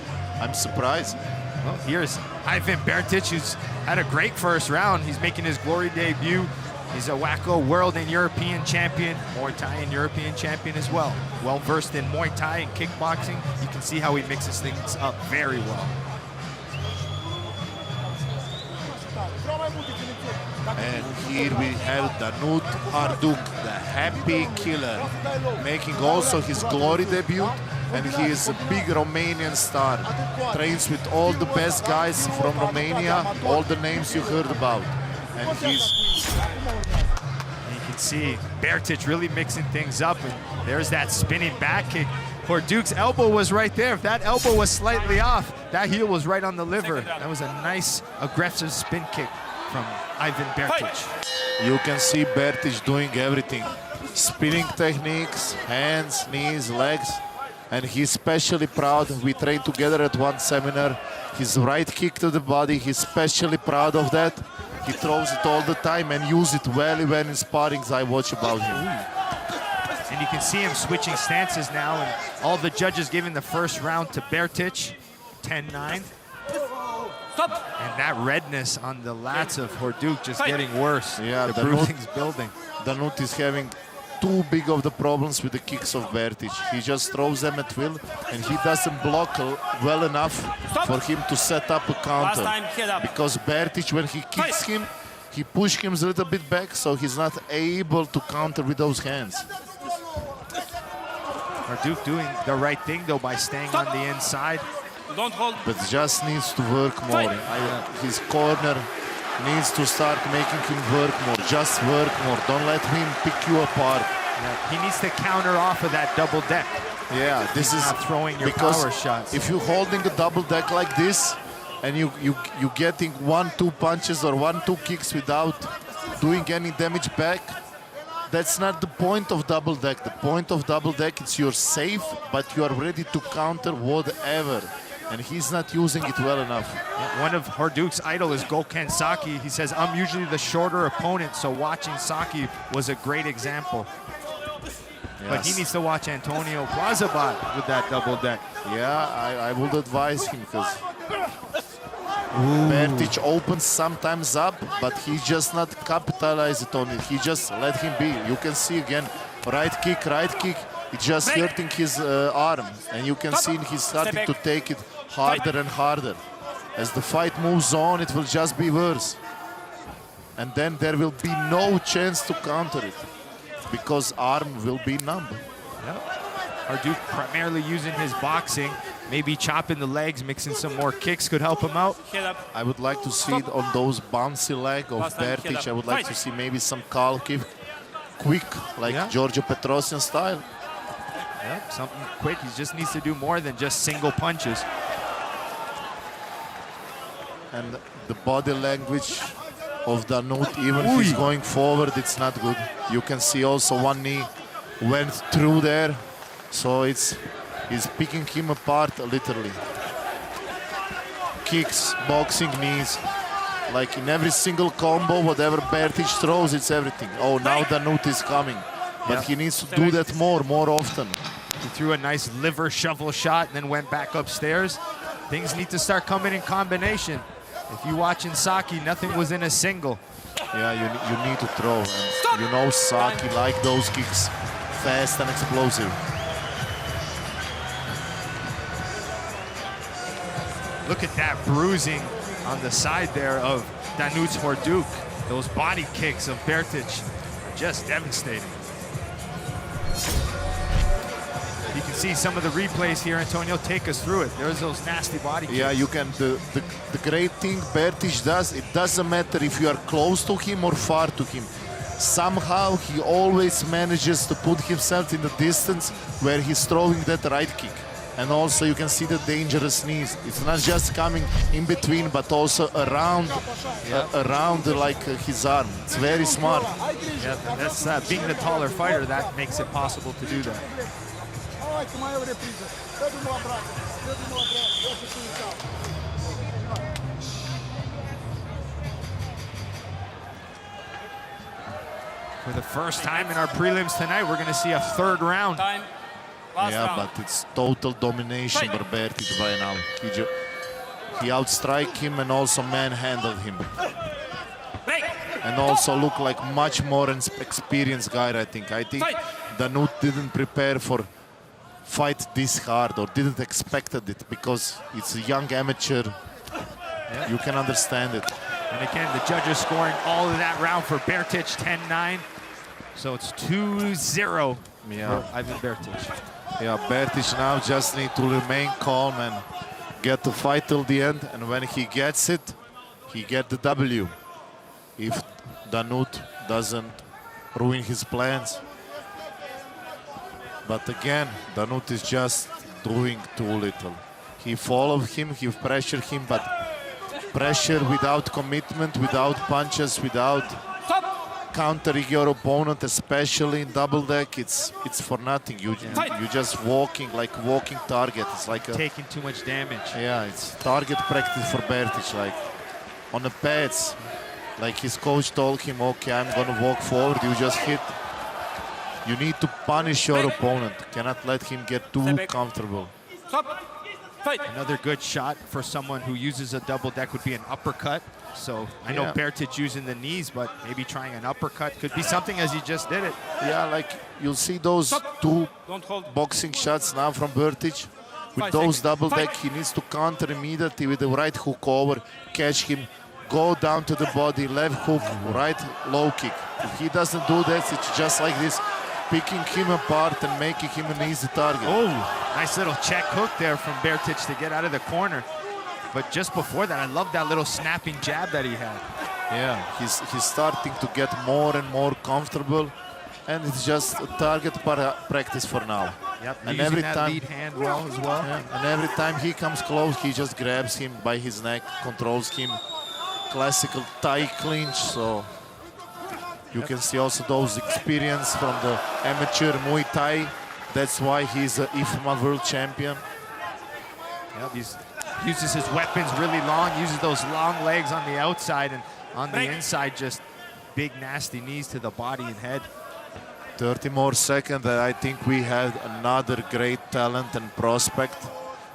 I'm surprised. Well, here's Ivan Bertic, who's had a great first round. He's making his glory debut. He's a WACO world and European champion, Muay Thai and European champion as well. Well-versed in Muay Thai and kickboxing. You can see how he mixes things up very well. And here we have Danut Hurduc, the happy killer, making also his glory debut. And he is a big Romanian star. Trains with all the best guys from Romania, all the names you heard about. And you can see Bertic really mixing things up. And there's that spinning back kick. Hurduc's elbow was right there. If that elbow was slightly off, that heel was right on the liver. That was a nice, aggressive spin kick from Ivan Bertic. You can see Bertic doing everything. Spinning techniques, hands, knees, legs. And he's especially proud. We trained together at one seminar. His right kick to the body, he's especially proud of that. He throws it all the time and uses it well when in sparrings I watch about him. And you can see him switching stances now, and all the judges giving the first round to Bertic, 10-9. And that redness on the lats of Hurduc just getting worse. Yeah, the bruising's building. Danut is having too big of the problems with the kicks of Bertic. He just throws them at will, and he doesn't block well enough for him to set up a counter. Because Bertic, when he kicks him, he pushes him a little bit back, so he's not able to counter with those hands. Hurduc doing the right thing, though, by staying on the inside. But just needs to work more. His corner needs to start making him work more. Just work more. Don't let him pick you apart. Yeah, he needs to counter off of that double deck. Yeah, this is not throwing your power shots. If you're holding a double deck like this, and you getting 1-2 punches or 1-2 kicks without doing any damage back, that's not the point of double deck. The point of double deck is you're safe, but you are ready to counter whatever. And he's not using it well enough. Yeah, one of Hurduc's idol is Gokhan Saki. He says, I'm usually the shorter opponent, so watching Saki was a great example. Yes. But he needs to watch Antonio Plazabat with that double deck. Yeah, I would advise him, because Bertic opens sometimes up, but he just not capitalized on it. He just let him be. You can see again, right kick, it's just hurting his arm. And you can see he's starting to take it harder and harder. As the fight moves on, it will just be worse. And then there will be no chance to counter it, because arm will be numb. Yep. Hurduc primarily using his boxing, maybe chopping the legs, mixing some more kicks could help him out. I would like to see it on those bouncy leg of Bertic. I would like to see maybe some calf kick, quick, like Giorgio Petrosian style. Yep, something quick. He just needs to do more than just single punches. And the body language of Danut, even if he's going forward, it's not good. You can see also one knee went through there, so he's picking him apart literally. Kicks, boxing, knees, like in every single combo, whatever Bertic throws, it's everything. Oh, now Danut is coming, but he needs to do that more often. He threw a nice liver shovel shot and then went back upstairs. Things need to start coming in combination. If you watch in Saki, nothing was in a single. Yeah, you need to throw. And you know Saki like those kicks, fast and explosive. Look at that bruising on the side there of Danut's Hurduc. Those body kicks of Bertic are just devastating. You can see some of the replays here. Antonio, take us through it. There's those nasty body kicks. Yeah, you can. The great thing Bertic does, it doesn't matter if you are close to him or far to him. Somehow he always manages to put himself in the distance where he's throwing that right kick. And also you can see the dangerous knees. It's not just coming in between, but also around, around like his arm. It's very smart. Yeah, that's being the taller fighter, that makes it possible to do that. For the first time in our prelims tonight, we're going to see a third round. Yeah, but it's total domination for Bertic right now. He outstrike him and also manhandled him. And also look like much more experienced guy, I think. I think Danut didn't prepare for fight this hard or didn't expect it because it's a young amateur. Yeah. You can understand it. And again, the judges scoring all of that round for Bertic, 10-9. So it's 2-0 for Ivan Bertic. Yeah, Bertic now just need to remain calm and get the fight till the end. And when he gets it, he get the W. If Danut doesn't ruin his plans. But again, Danut is just doing too little. He followed him, he pressured him, but pressure without commitment, without punches, without countering your opponent, especially in double deck, it's for nothing. You just walking like walking target. It's like taking too much damage. Yeah, it's target practice for Bertic, like on the pads. Like his coach told him, okay, I'm gonna walk forward, you just hit. You need to punish your opponent. Cannot let him get too comfortable. Another good shot for someone who uses a double deck would be an uppercut. So I know Bertic using the knees, but maybe trying an uppercut could be something as he just did it. Yeah, like you'll see those two boxing shots now from Bertic. With those double deck, he needs to counter immediately with the right hook over, catch him, go down to the body, left hook, right low kick. If he doesn't do that, it's just like this, picking him apart and making him an easy target. Oh, nice little check hook there from Bertic to get out of the corner. But just before that, I love that little snapping jab that he had. Yeah, he's starting to get more and more comfortable, and it's just a target practice for now. Yep, and using every that time lead hand well as well. Yeah, and every time he comes close, he just grabs him by his neck, controls him. Classical Thai clinch, so you can see also those experience from the amateur Muay Thai. That's why he's a IFMA world champion. Yep, he uses his weapons really long, uses those long legs on the outside, and on the inside, just big nasty knees to the body and head. 30 more seconds, and I think we had another great talent and prospect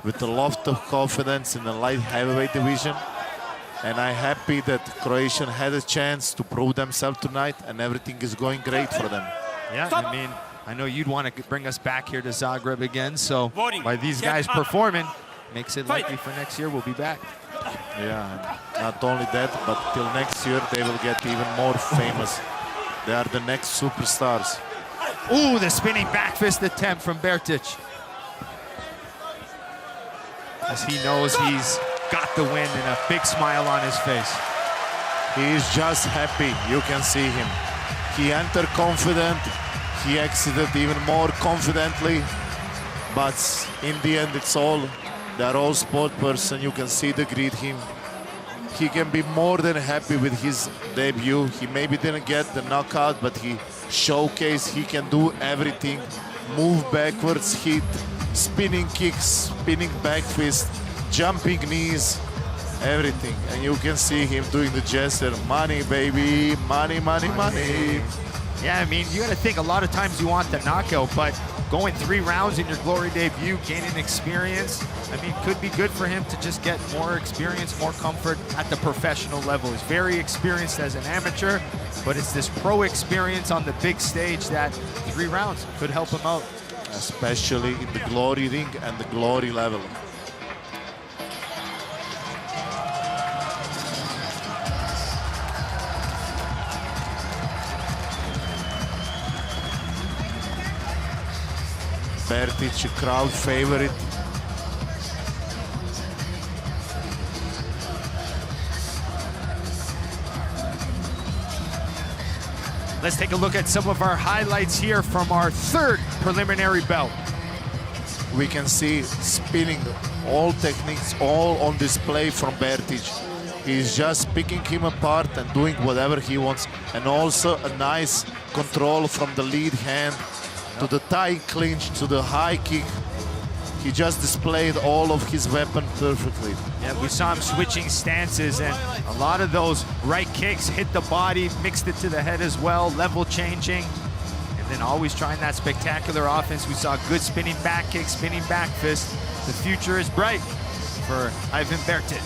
with a lot of confidence in the light heavyweight division. And I'm happy that Croatian had a chance to prove themselves tonight, and everything is going great for them. Yeah, I mean, I know you'd want to bring us back here to Zagreb again, so by these guys performing, makes it likely for next year we'll be back. Yeah, and not only that, but till next year they will get even more famous. They are the next superstars. Ooh, the spinning back fist attempt from Bertic. As he knows he's got the win and a big smile on his face. He is just happy, you can see him. He entered confident, he exited even more confidently, but in the end they're all sport person. You can see they greet him. He can be more than happy with his debut. He maybe didn't get the knockout, but he showcased he can do everything. Move backwards, hit, spinning kicks, spinning back fist, jumping knees, everything. And you can see him doing the gesture, money baby, money, money, money. Yeah, I mean, you got to think a lot of times you want the knockout, but going 3 rounds in your Glory debut, gaining experience, I mean, could be good for him to just get more experience, more comfort at the professional level. He's very experienced as an amateur, but it's this pro experience on the big stage that 3 rounds could help him out. Especially in the Glory ring and the Glory level. Bertic, crowd favorite. Let's take a look at some of our highlights here from our 3rd preliminary bout. We can see spinning, all techniques, all on display from Bertic. He's just picking him apart and doing whatever he wants. And also a nice control from the lead hand to the tight clinch, to the high kick. He just displayed all of his weapon perfectly. Yeah, we saw him switching stances, and a lot of those right kicks hit the body, mixed it to the head as well, level changing, and then always trying that spectacular offense. We saw good spinning back kick, spinning back fist. The future is bright for Ivan Bertic.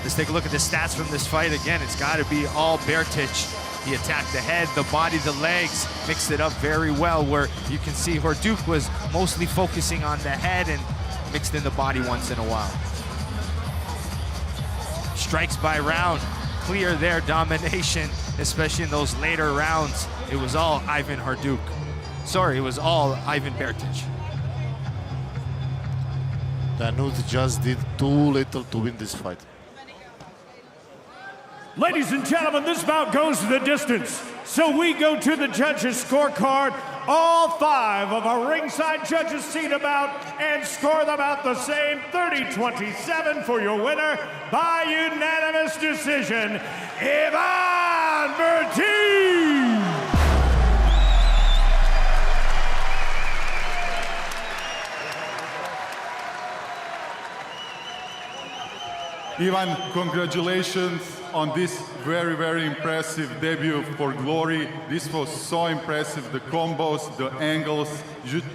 Let's take a look at the stats from this fight. Again, it's got to be all Bertic. He attacked the head, the body, the legs, mixed it up very well, where you can see Hurduc was mostly focusing on the head and mixed in the body once in a while. Strikes by round, clear their domination, especially in those later rounds. It was all Ivan Hurduc. Sorry, it was all Ivan Bertic. Danut just did too little to win this fight. Ladies and gentlemen, this bout goes the distance. So we go to the judges' scorecard. All 5 of our ringside judges see the bout and score the bout the same, 30-27 for your winner by unanimous decision, Ivan Bertic. Ivan, congratulations on this very, very impressive debut for Glory. This was so impressive, the combos, the angles.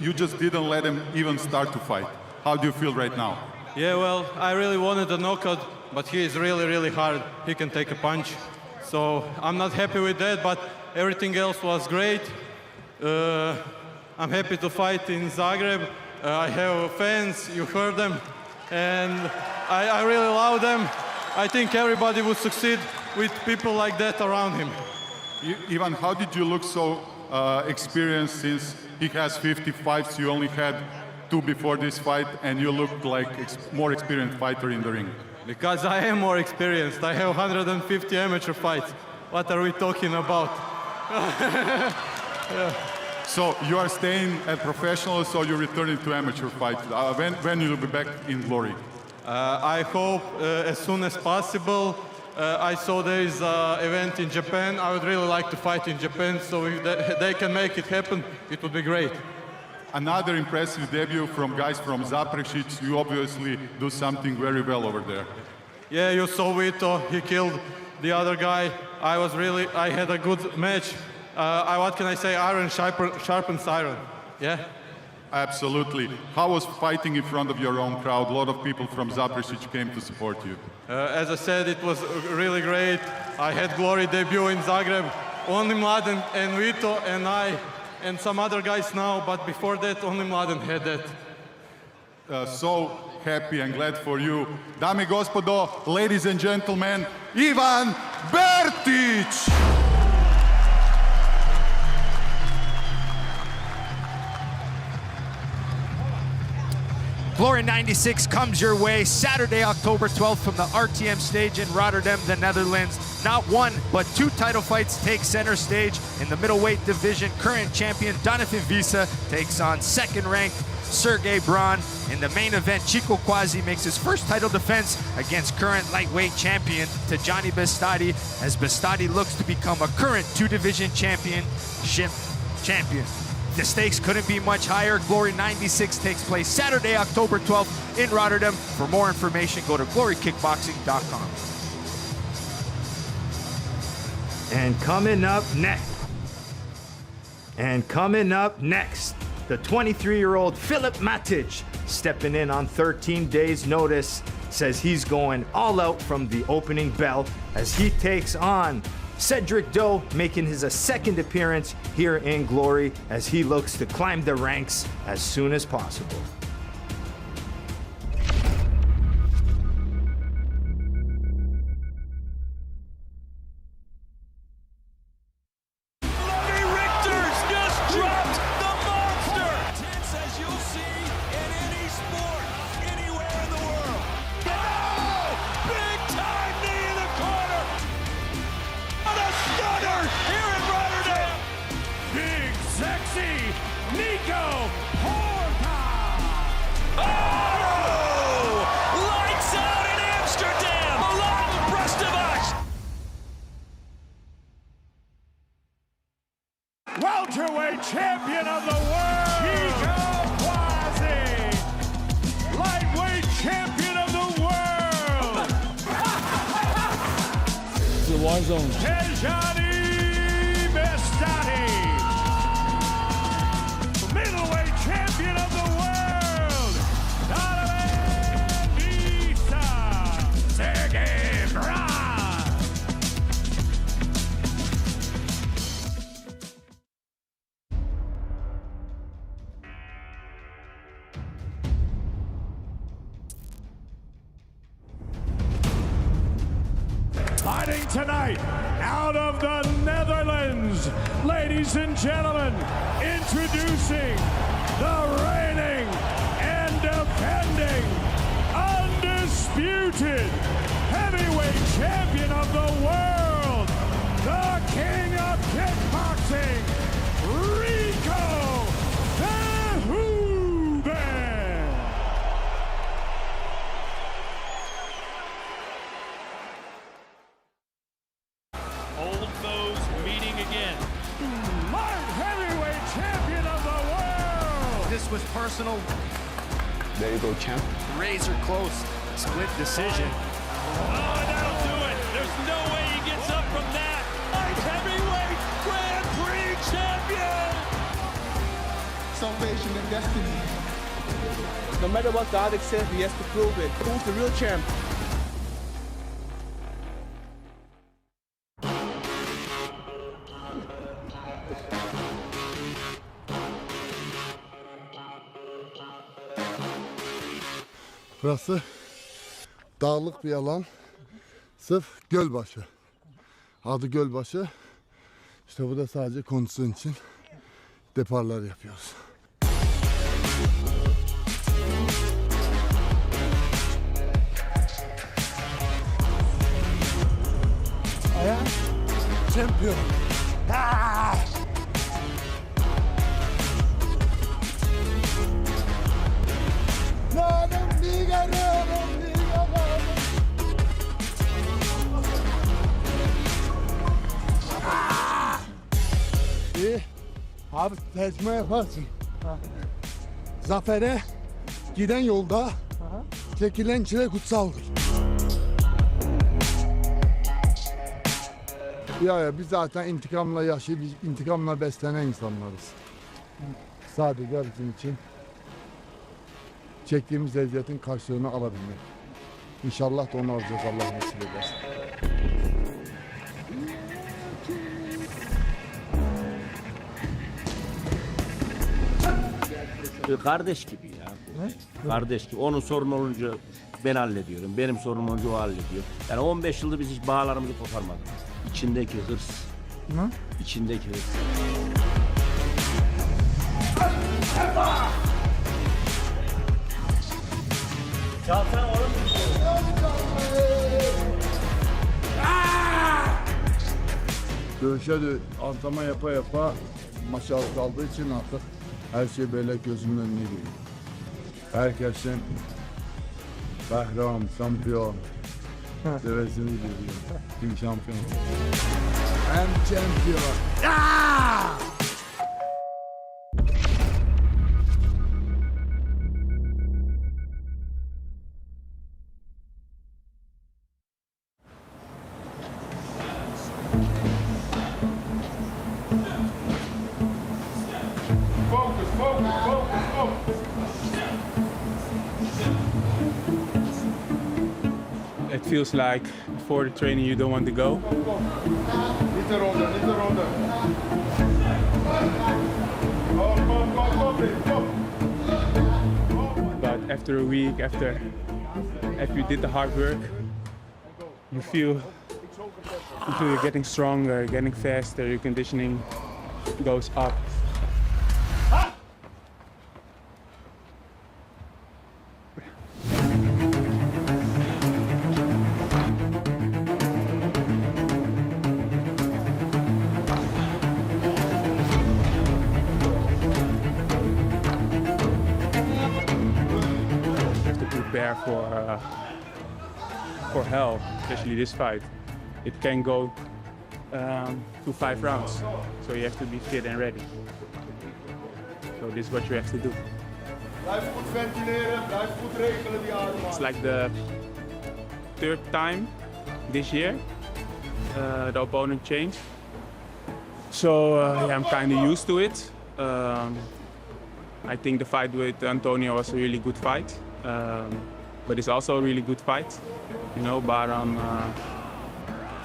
You just didn't let him even start to fight. How do you feel right now? Yeah, well, I really wanted a knockout, but he is really, really hard. He can take a punch. So I'm not happy with that, but everything else was great. I'm happy to fight in Zagreb. I have fans, you heard them, and I really love them. I think everybody would succeed with people like that around him. Ivan, how did you look so experienced since he has 50 fights? You only had 2 before this fight, and you looked like more experienced fighter in the ring. Because I am more experienced. I have 150 amateur fights. What are we talking about? Yeah. So you are staying at professional, so you're returning to amateur fight. When will you be back in Glory? I hope as soon as possible. I saw there is an event in Japan. I would really like to fight in Japan, so if they can make it happen, it would be great. Another impressive debut from guys from Zaprešić. You obviously do something very well over there. Yeah, you saw Vito. He killed the other guy. I had a good match. What can I say? Iron sharpens iron. Yeah. Absolutely. How was fighting in front of your own crowd? A lot of people from Zaprešić came to support you. As I said, it was really great. I had Glory debut in Zagreb. Only Mladen and Vito and I and some other guys now, but before that, only Mladen had that. So happy and glad for you. Dame i gospodo, ladies and gentlemen, Ivan Bertic! Glory 96 comes your way Saturday, October 12th from the RTM stage in Rotterdam, the Netherlands. Not one, but two title fights take center stage. In the middleweight division, current champion Donut Visa takes on second-ranked Sergey Braun. In the main event, Chico Quasi makes his first title defense against current lightweight champion Tajani Bestati, as Bestati looks to become a current two-division championship champion. The stakes couldn't be much higher. Glory 96 takes place Saturday, October 12th in Rotterdam. For more information, go to glorykickboxing.com. And coming up next, the 23-year-old Filip Matic, stepping in on 13 days' notice, says he's going all out from the opening bell as he takes on Cedric, making his second appearance here in Glory as he looks to climb the ranks as soon as possible. Welterweight champion of the world, Rico Verhoeven. Lightweight champion of the world, the war zone. Krajinovic. Middleweight champion of the world, Danut. Sergey Braun. Fighting tonight, out of the Netherlands, ladies and gentlemen, introducing the reigning and defending, undisputed heavyweight champion of the world, the king of kickboxing, Rico Verhoeven. Old foes meeting again. Light heavyweight champion of the world. This was personal. There you go, champ. Razor close. Split decision. Oh, that'll do it. There's no way he gets up from that. Light heavyweight Grand Prix champion. Salvation and destiny. No matter what God says, he has to prove it. Who's the real champ? Burası dağlık bir alan. Sırf Gölbaşı. Adı Gölbaşı. İşte bu da sadece kondisyon için deparlar yapıyoruz. I am champion. İyi. Abi tercüme yaparsın. Zafere giden yolda çekilen çile kutsaldır. Ya biz zaten intikamla yaşayıp intikamla beslenen insanlarız. Sadece bizim için çektiğimiz eziyetin karşılığını alabilmek. İnşallah da onu alacağız, Allah nasip ederse. Kardeş gibi ya. Ne? Kardeş gibi. Onun sorun olunca ben hallediyorum. Benim sorunum olunca o hallediyor. Yani 15 yıldır biz hiç bağlarımızı koparmadık. İçindeki hırs. Ne? İçindeki hırs. Çalsana oğlum. antrenman yapa yapa maça kaldığı için artık her şey böyle gözümün önüne geliyor. Herkesin kahraman, şampiyon, devesini geliyor. Kim şampiyon? Hem şampiyon. It feels like before the training you don't want to go. But after a week, after you did the hard work, you feel you're getting stronger, getting faster, your conditioning goes up. Prepare for hell, especially this fight. It can go to 5 rounds, so you have to be fit and ready. So this is what you have to do. It's like the 3rd time this year the opponent changed. So yeah, I'm kind of used to it. I think the fight with Antonio was a really good fight. But it's also a really good fight, you know. Baram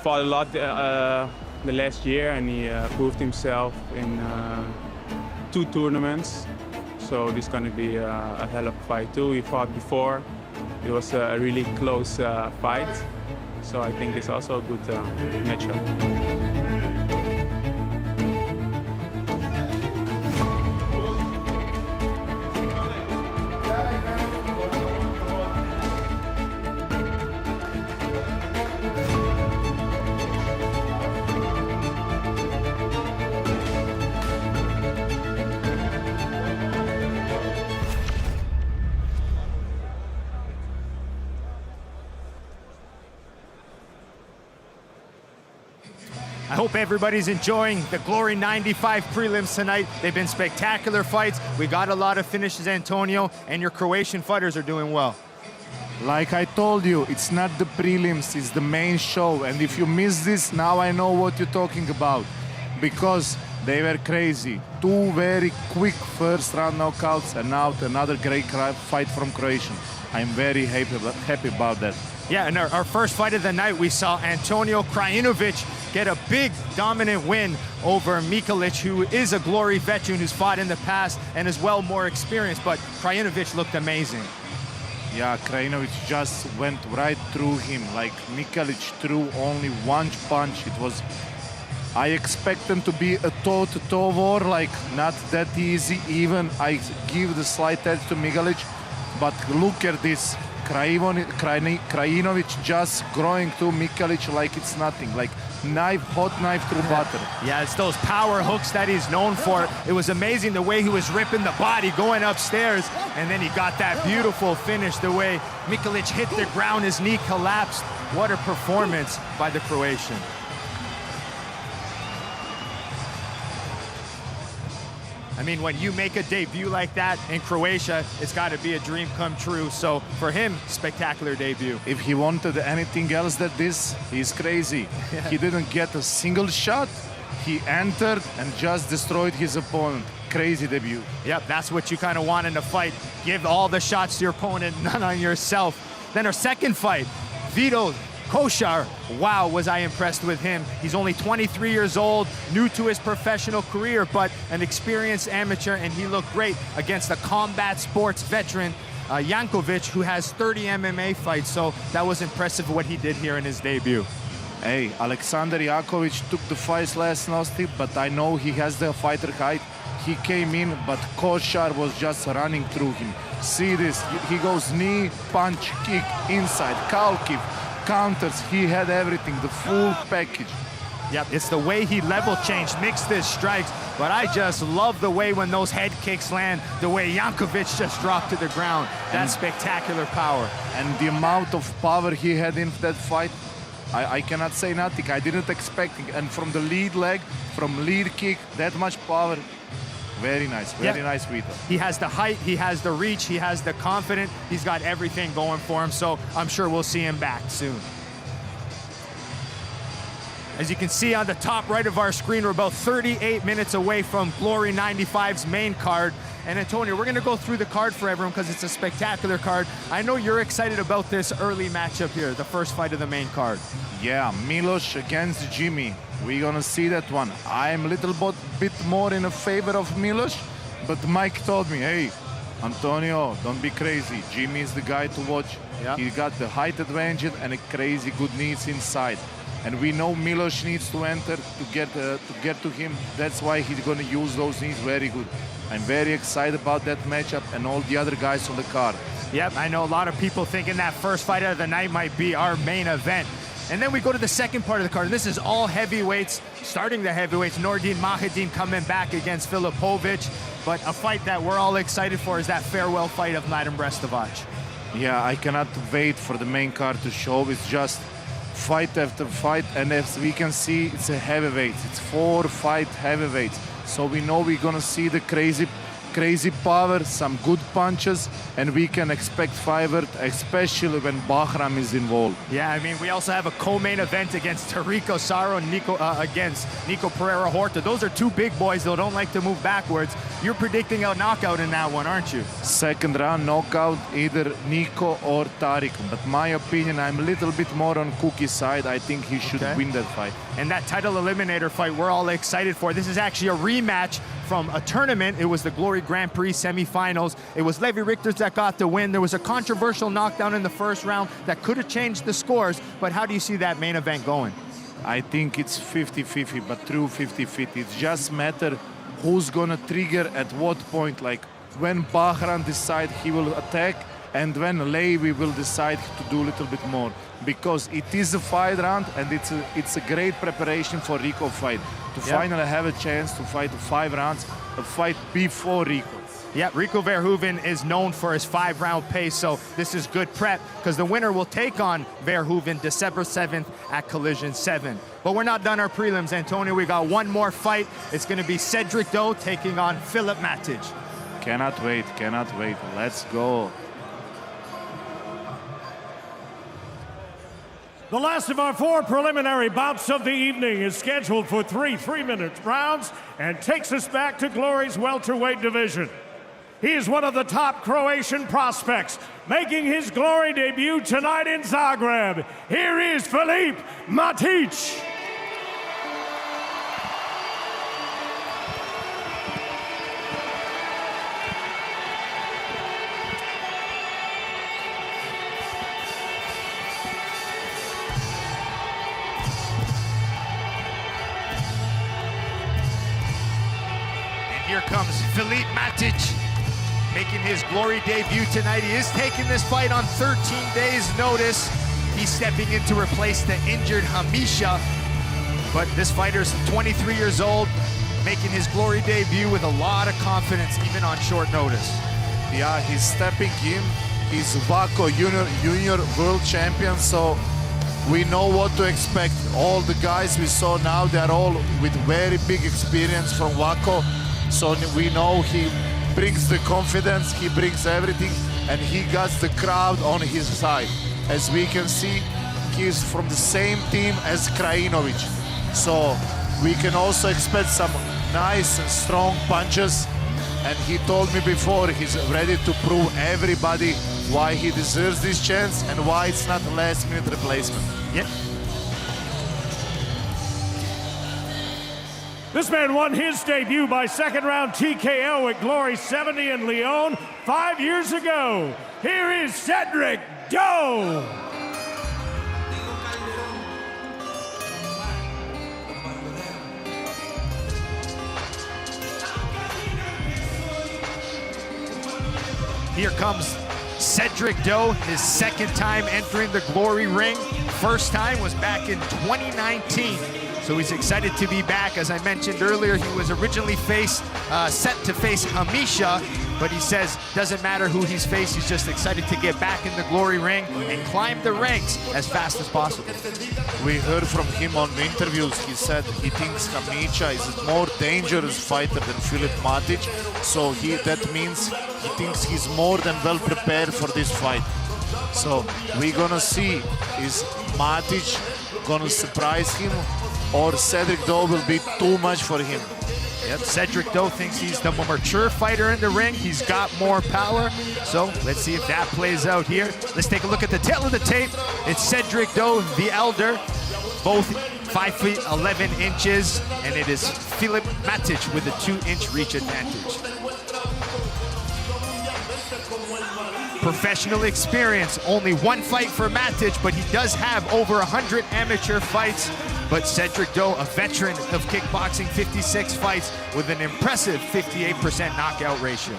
fought a lot the last year, and he proved himself in 2 tournaments. So this is going to be a hell of a fight too. He fought before; it was a really close fight. So I think it's also a good matchup. I hope everybody's enjoying the Glory 95 prelims tonight. They've been spectacular fights. We got a lot of finishes, Antonio, and your Croatian fighters are doing well. Like I told you, it's not the prelims, it's the main show. And if you miss this, now I know what you're talking about. Because they were crazy. 2 very quick first round knockouts, and now another great fight from Croatia. I'm very happy about that. Yeah, and our first fight of the night, we saw Antonio Krajinovic get a big dominant win over Mikelic, who is a Glory veteran who's fought in the past and is well more experienced, but Krajinovic looked amazing. Yeah, Krajinovic just went right through him. Like Mikelic threw only 1 punch. It was, I expect them to be a toe-to-toe war, like not that easy. Even I give the slight edge to Mikelic, but look at this. Krajinovic just growing to Mikelic like it's nothing, like hot knife through butter. Yeah, it's those power hooks that he's known for. It was amazing the way he was ripping the body going upstairs, and then he got that beautiful finish, the way Mikelic hit the ground, his knee collapsed. What a performance by the Croatian. I mean, when you make a debut like that in Croatia, it's got to be a dream come true. So for him, spectacular debut. If he wanted anything else than this, he's crazy. He didn't get a single shot. He entered and just destroyed his opponent. Crazy debut. Yep, that's what you kind of want in a fight. Give all the shots to your opponent, none on yourself. Then our second fight, Vito, Kosar. Wow, was I impressed with him. He's only 23 years old, new to his professional career, but an experienced amateur, and he looked great against a combat sports veteran, Yankovic, who has 30 MMA fights, so that was impressive what he did here in his debut. Hey, Aleksandar Yankovic took the fight last night, but I know he has the fighter height. He came in, but Kosar was just running through him. See this, he goes knee, punch, kick, inside, cow kick, counters, he had everything, the full package. Yep, it's the way he level changed, mixed his strikes, but I just love the way when those head kicks land, the way Yankovic just dropped to the ground. That's spectacular power. And the amount of power he had in that fight, I cannot say nothing. I didn't expect it. And from the lead leg, from lead kick, that much power. Very nice, very nice Vito. He has the height, he has the reach, he has the confidence. He's got everything going for him, so I'm sure we'll see him back soon. As you can see on the top right of our screen, we're about 38 minutes away from Glory 95's main card. And Antonio, we're going to go through the card for everyone because it's a spectacular card. I know you're excited about this early matchup here, the first fight of the main card. Yeah, Milos against Jimmy. We're going to see that one. I'm a little bit more in favor of Milos, but Mike told me, hey, Antonio, don't be crazy. Jimmy is the guy to watch. Yeah. He got the height advantage and a crazy good knees inside. And we know Milos needs to enter to get to him. That's why he's going to use those knees very good. I'm very excited about that matchup and all the other guys on the card. Yep, I know a lot of people thinking that first fight of the night might be our main event. And then we go to the second part of the card. This is all heavyweights, starting the heavyweights. Nordin Mahedin coming back against Filipovic. But a fight that we're all excited for is that farewell fight of Mladen Brestovac. Yeah, I cannot wait for the main card to show. It's just fight after fight, and as we can see, it's a heavyweight. It's 4 fight heavyweights. So we know we're gonna see the crazy power, some good punches, and we can expect fight, especially when Bahram is involved. Yeah, I mean, we also have a co-main event against Rico Saro and against Nico Pereira Horta. Those are two big boys that don't like to move backwards. You're predicting a knockout in that one, aren't you? Second round knockout, either Nico or Tariq. But my opinion, I'm a little bit more on Cookie's side. I think he should win that fight. And that title eliminator fight we're all excited for. This is actually a rematch from a tournament. It was the Glory Grand Prix semifinals. It was Levi Rigters that got the win. There was a controversial knockdown in the first round that could have changed the scores, but how do you see that main event going? I think it's 50-50, but true 50-50. It's just matter who's gonna trigger at what point. Like when Bahram decide he will attack, and when Levi will decide to do a little bit more. Because it is a fight round, and it's a great preparation for Rico fight. To finally have a chance to fight 5 rounds, a fight before Rico. Yeah, Rico Verhoeven is known for his 5-round pace, so this is good prep because the winner will take on Verhoeven December 7th at Collision 7. But we're not done our prelims, Antonio. We got one more fight. It's going to be Cedric Doe taking on Filip Matic. Cannot wait, cannot wait. Let's go. The last of our 4 preliminary bouts of the evening is scheduled for 3 3-minute rounds and takes us back to Glory's welterweight division. He is one of the top Croatian prospects, making his Glory debut tonight in Zagreb. Here is Filip Matic. Here comes Filip Matic, making his Glory debut tonight. He is taking this fight on 13 days' notice. He's stepping in to replace the injured Hamisha. But this fighter's 23 years old, making his Glory debut with a lot of confidence, even on short notice. Yeah, he's stepping in. He's Waco Junior World Champion, so we know what to expect. All the guys we saw now, they're all with very big experience from Waco. So we know he brings the confidence, he brings everything, and he got the crowd on his side. As we can see, he's from the same team as Krajinovic. So we can also expect some nice and strong punches. And he told me before he's ready to prove everybody why he deserves this chance and why it's not a last-minute replacement. Yep. This man won his debut by second-round TKO at Glory 70 in Lyon 5 years ago. Here is Cedric Doe. Here comes Cedric Doe, his second time entering the Glory ring. First time was back in 2019. So he's excited to be back. As I mentioned earlier, he was originally set to face Hamisha, but he says doesn't matter who he's faced, he's just excited to get back in the glory ring and climb the ranks as fast as possible. We heard from him on the interviews. He said he thinks Hamisha is a more dangerous fighter than Filip Matic, so that means he thinks he's more than well prepared for this fight. So we're gonna see, is Matic gonna surprise him, or Cedric Doe will be too much for him? Yep, Cedric Doe thinks he's the more mature fighter in the ring. He's got more power. So let's see if that plays out here. Let's take a look at the tail of the tape. It's Cedric Doe, the elder, both 5 feet 11 inches, and it is Filip Matic with a 2-inch reach advantage. Professional experience, only 1 fight for Matic, but he does have over 100 amateur fights. But Cedric Doe, a veteran of kickboxing, 56 fights with an impressive 58% knockout ratio.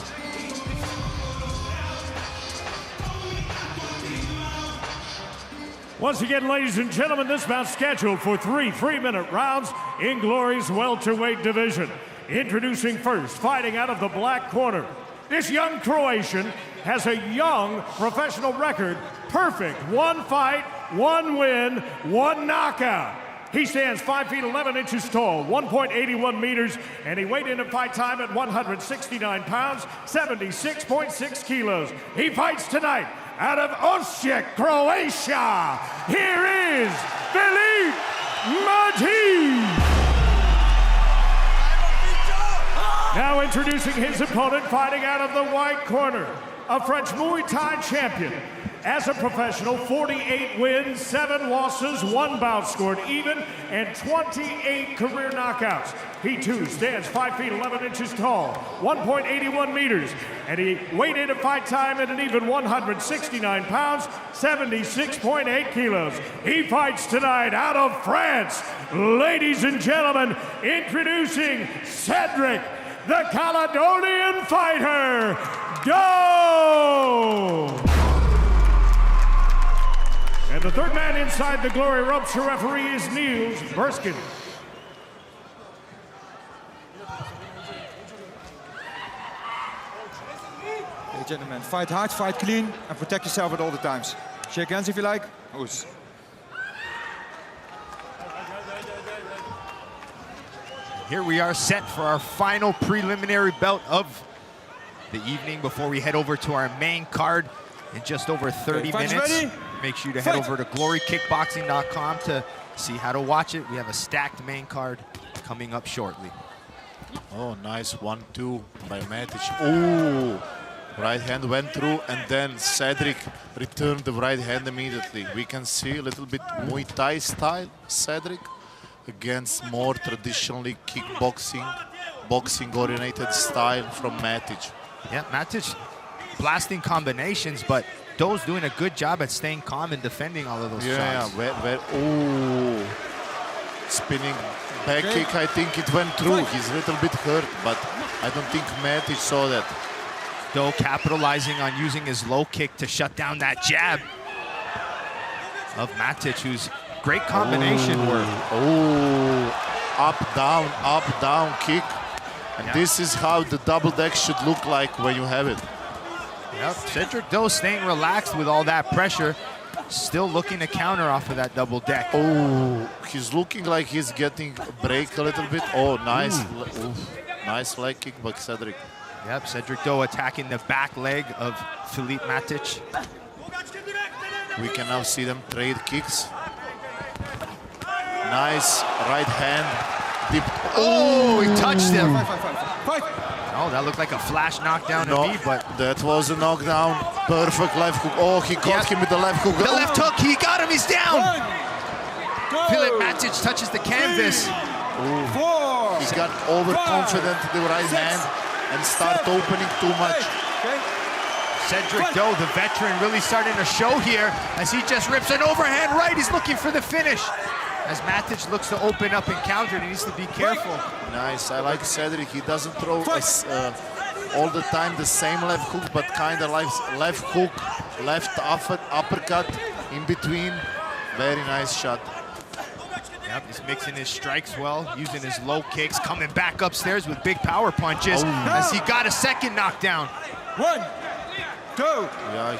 Once again, ladies and gentlemen, this bout scheduled for 3 3-minute rounds in Glory's welterweight division. Introducing first, fighting out of the black corner, this young Croatian has a young professional record, perfect. 1 fight, 1 win, 1 knockout. He stands 5 feet 11 inches tall, 1.81 meters, and he weighed in at fight time at 169 pounds, 76.6 kilos. He fights tonight out of Osijek, Croatia. Here is Filip Matic. Now introducing his opponent, fighting out of the white corner, a French Muay Thai champion. As a professional, 48 wins, 7 losses, 1 bout scored even, and 28 career knockouts. He too stands 5 feet 11 inches tall, 1.81 meters, and he weighed in at fight time at an even 169 pounds, 76.8 kilos. He fights tonight out of France. Ladies and gentlemen, introducing Cedric, the Caledonian fighter, Go! And the third man inside the glory ropes, your referee is Niels Berskin. Okay, gentlemen, fight hard, fight clean, and protect yourself at all the times. Shake hands if you like. Oos. Here we are set for our final preliminary bout of the evening before we head over to our main card in just over 30 minutes. Ready? Make sure to head over to glorykickboxing.com to see how to watch it. We have a stacked main card coming up shortly. Oh, nice 1-2 by Matic. Oh, right hand went through, and then Cedric returned the right hand immediately. We can see a little bit Muay Thai style Cedric against more traditionally kickboxing, boxing-oriented style from Matic. Yeah, Matic blasting combinations, but Doe's doing a good job at staying calm and defending all of those shots. Yeah, oh, spinning back kick, I think it went through. He's a little bit hurt, but I don't think Matic saw that. Doe capitalizing on using his low kick to shut down that jab of Matic, who's great combination work. Oh, up, down kick. And this is how the double deck should look like when you have it. Yep, Cedric Doe staying relaxed with all that pressure, still looking to counter off of that double deck. Oh, he's looking like he's getting a break a little bit. Oh, nice. Nice leg kick by Cedric. Yep, Cedric Doe attacking the back leg of Filip Matic. We can now see them trade kicks. Nice right hand. Deep. Oh, he touched him. Fight. Oh, that looked like a flash knockdown to me, but that was a knockdown. Perfect left hook. Oh, he caught him with the left hook. The left hook, he got him, he's down. Filip Matic touches the canvas. He got overconfident with the right hand and start opening too much. Cedric Doe, the veteran, really starting to show here as he just rips an overhand right. He's looking for the finish. As Matic looks to open up and counter, he needs to be careful. Nice, I like Cedric. He doesn't throw all the time the same left hook, but kind of like left hook, left uppercut in between. Very nice shot. Yep, he's mixing his strikes well, using his low kicks, coming back upstairs with big power punches as he got a second knockdown. 1, 2, yeah,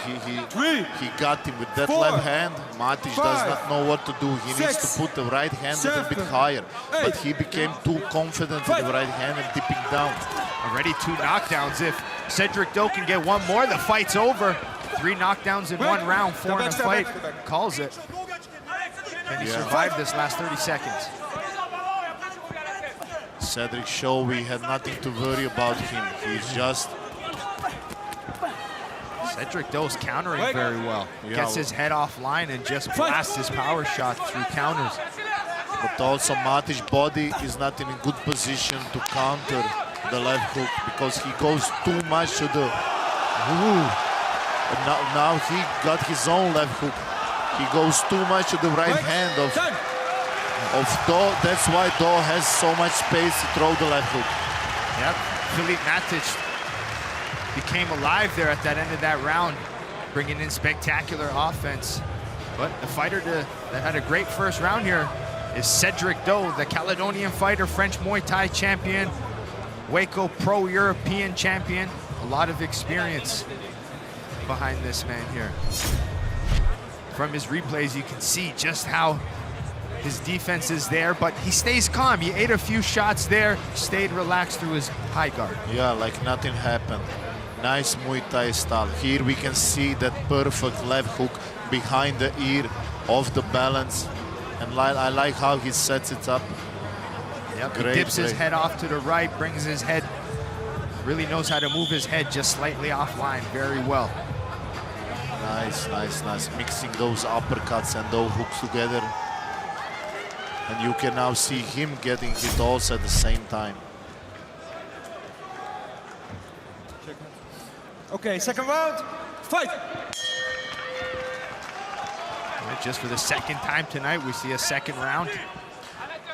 he got him with that 4, left hand. Matic 5, does not know what to do. He 6, needs to put the right hand a little bit higher. But he became too confident with the right hand and dipping down. Already 2 knockdowns. If Cedric Doe can get one more, the fight's over. 3 knockdowns in 1 round, 4 in a fight. Calls it. And he survived this last 30 seconds. Cedric showed we had nothing to worry about him. He's just... Cedric Doe's countering very well. Yeah, Gets his head offline and just blasts his power shot through counters. But also Matic's body is not in a good position to counter the left hook because he goes too much to the... Now he got his own left hook. He goes too much to the right hand of Doe. That's why Doe has so much space to throw the left hook. Yep, Filip Matic became alive there at that end of that round, bringing in spectacular offense. But the fighter that had a great first round here is Cedric Doe, the Caledonian fighter, French Muay Thai champion, Waco Pro European champion. A lot of experience behind this man here. From his replays, you can see just how his defense is there, but he stays calm. He ate a few shots there, stayed relaxed through his high guard. Yeah, like nothing happened. Nice Muay Thai style. Here we can see that perfect left hook behind the ear, off the balance. And I like how he sets it up. Yep, he dips his head off to the right, brings his head, really knows how to move his head just slightly offline very well. Nice, nice, nice. Mixing those uppercuts and those hooks together. And you can now see him getting hit also at the same time. Okay, second round, fight! Just for the second time tonight, we see a second round.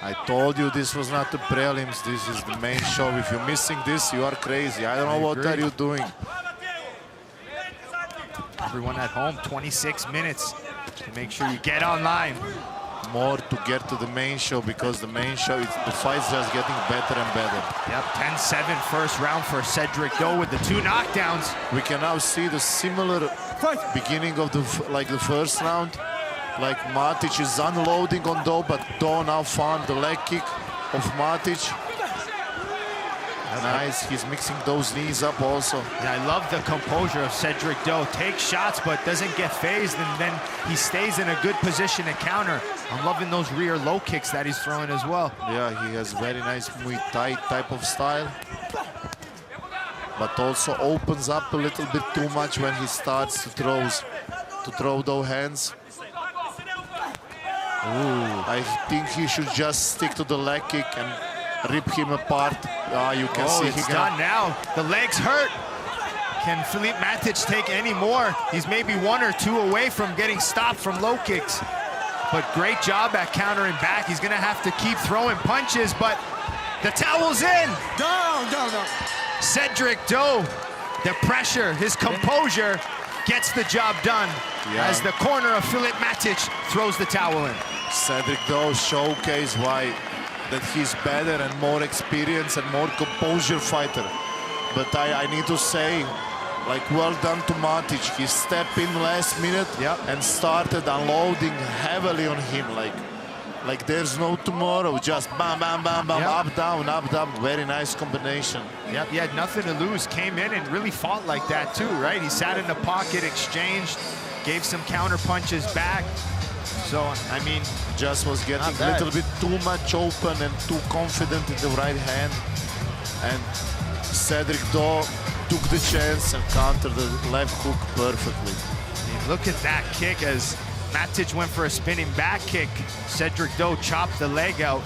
I told you this was not the prelims, this is the main show. If you're missing this, you are crazy. I don't know what are you doing. Everyone at home, 26 minutes to make sure you get online. More to get to the main show because the main show, the fight's just getting better and better. Yep, 10-7 first round for Cedric Doe with the 2 knockdowns. We can now see the similar beginning of the first round. Like Matic is unloading on Doe, but Doe now found the leg kick of Matic. Nice, he's mixing those knees up also. Yeah, I love the composure of Cedric Doe. Takes shots, but doesn't get phased, and then he stays in a good position to counter. I'm loving those rear low kicks that he's throwing as well. Yeah, he has very nice Muay Thai type of style. But also opens up a little bit too much when he starts to throw those hands. I think he should just stick to the leg kick and rip him apart. You can see it's done now. The legs hurt. Can Filip Matic take any more? He's maybe 1 or 2 away from getting stopped from low kicks. But great job at countering back. He's gonna have to keep throwing punches, but the towel's in. No. Cedric Doe, the pressure, his composure gets the job done as the corner of Filip Matic throws the towel in. Cedric Doe showcase why that he's better and more experienced and more composure fighter. But I need to say, like, well done to Matic. He stepped in last minute and started unloading heavily on him. Like there's no tomorrow, just bam, bam, bam, bam, up, down, up, down. Very nice combination. Yep, he had nothing to lose. Came in and really fought like that too, right? He sat in the pocket, exchanged, gave some counter punches back. So, I mean, just was getting a little bit too much open and too confident in the right hand. And Cedric Doe took the chance and countered the left hook perfectly. I mean, look at that kick as Matic went for a spinning back kick. Cedric Doe chopped the leg out,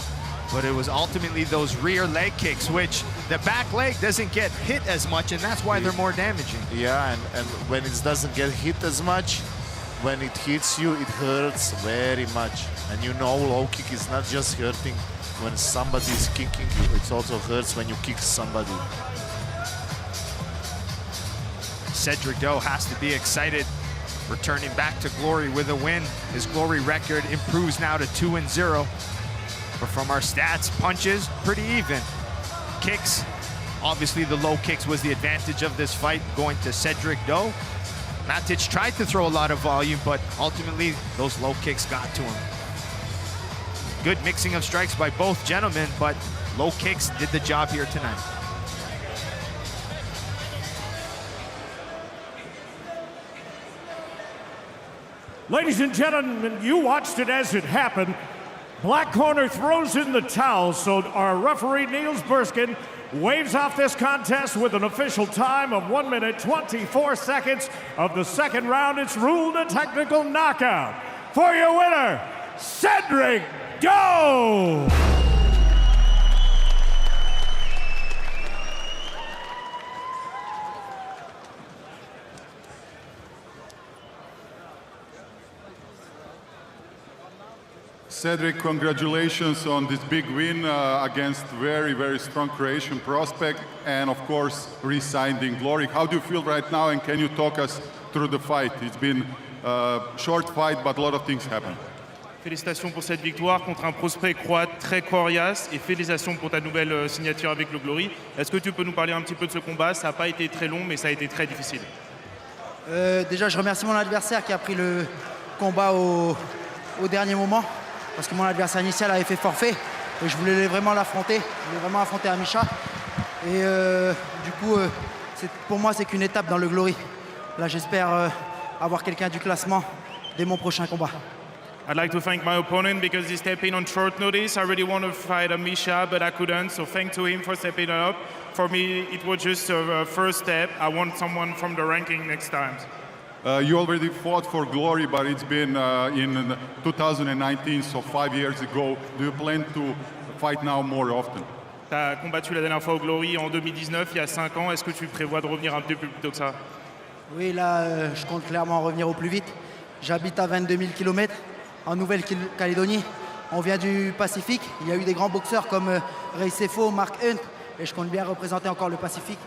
but it was ultimately those rear leg kicks, which the back leg doesn't get hit as much, and that's why they're more damaging. Yeah, and when it doesn't get hit as much, when it hits you, it hurts very much. And you know, low kick is not just hurting when somebody is kicking you, it also hurts when you kick somebody. Cedric Doe has to be excited, returning back to glory with a win. His glory record improves now to 2-0. But from our stats, punches, pretty even. Kicks, obviously the low kicks was the advantage of this fight, going to Cedric Doe. Matic tried to throw a lot of volume, but ultimately those low kicks got to him. Good mixing of strikes by both gentlemen, but low kicks did the job here tonight. Ladies and gentlemen, you watched it as it happened. Black corner throws in the towel, so our referee Niels Burskin waves off this contest with an official time of 1 minute 24 seconds of the second round. It's ruled a technical knockout. For your winner, Cedric Doe! Cedric, congratulations on this big win against very strong Croatian prospect, and of course, re-signed in Glory. How do you feel right now, and can you talk us through the fight? It's been a short fight, but a lot of things happened. Félicitations pour cette victoire contre un prospect croate très coriace et félicitations pour ta nouvelle signature avec le Glory. Est-ce que tu peux nous parler un petit peu de ce combat? Ça n'a pas été très long, mais ça a été très difficile. Déjà, je remercie mon adversaire qui a pris le combat au dernier moment. Parce que mon adversaire initial avait fait forfait et je voulais vraiment l'affronter. Je voulais vraiment affronter Amisha. Et du coup, pour moi, c'est qu'une étape dans le Glory. Là, j'espère avoir quelqu'un du classement dès mon prochain combat. I'd like to thank my opponent because he stepped in on short notice. I really want to fight Amisha, but I couldn't. So thanks to him for stepping up. For me, it was just a first step. I want someone from the ranking next time. You already fought for Glory, but it's been in 2019, so 5 years ago. Do you plan to fight now more often? Tu as combattu la dernière fois au Glory en 2019, il y a 5 ans. Est-ce que tu prévois de revenir un peu plus tôt que ça? Oui, là, je compte clairement revenir au plus vite. J'habite à 22 000 km en Nouvelle-Calédonie. On vient du Pacifique. Il y a eu des grands boxeurs comme Ray Sefo, Mark Hunt, et je compte bien représenter encore le Pacifique.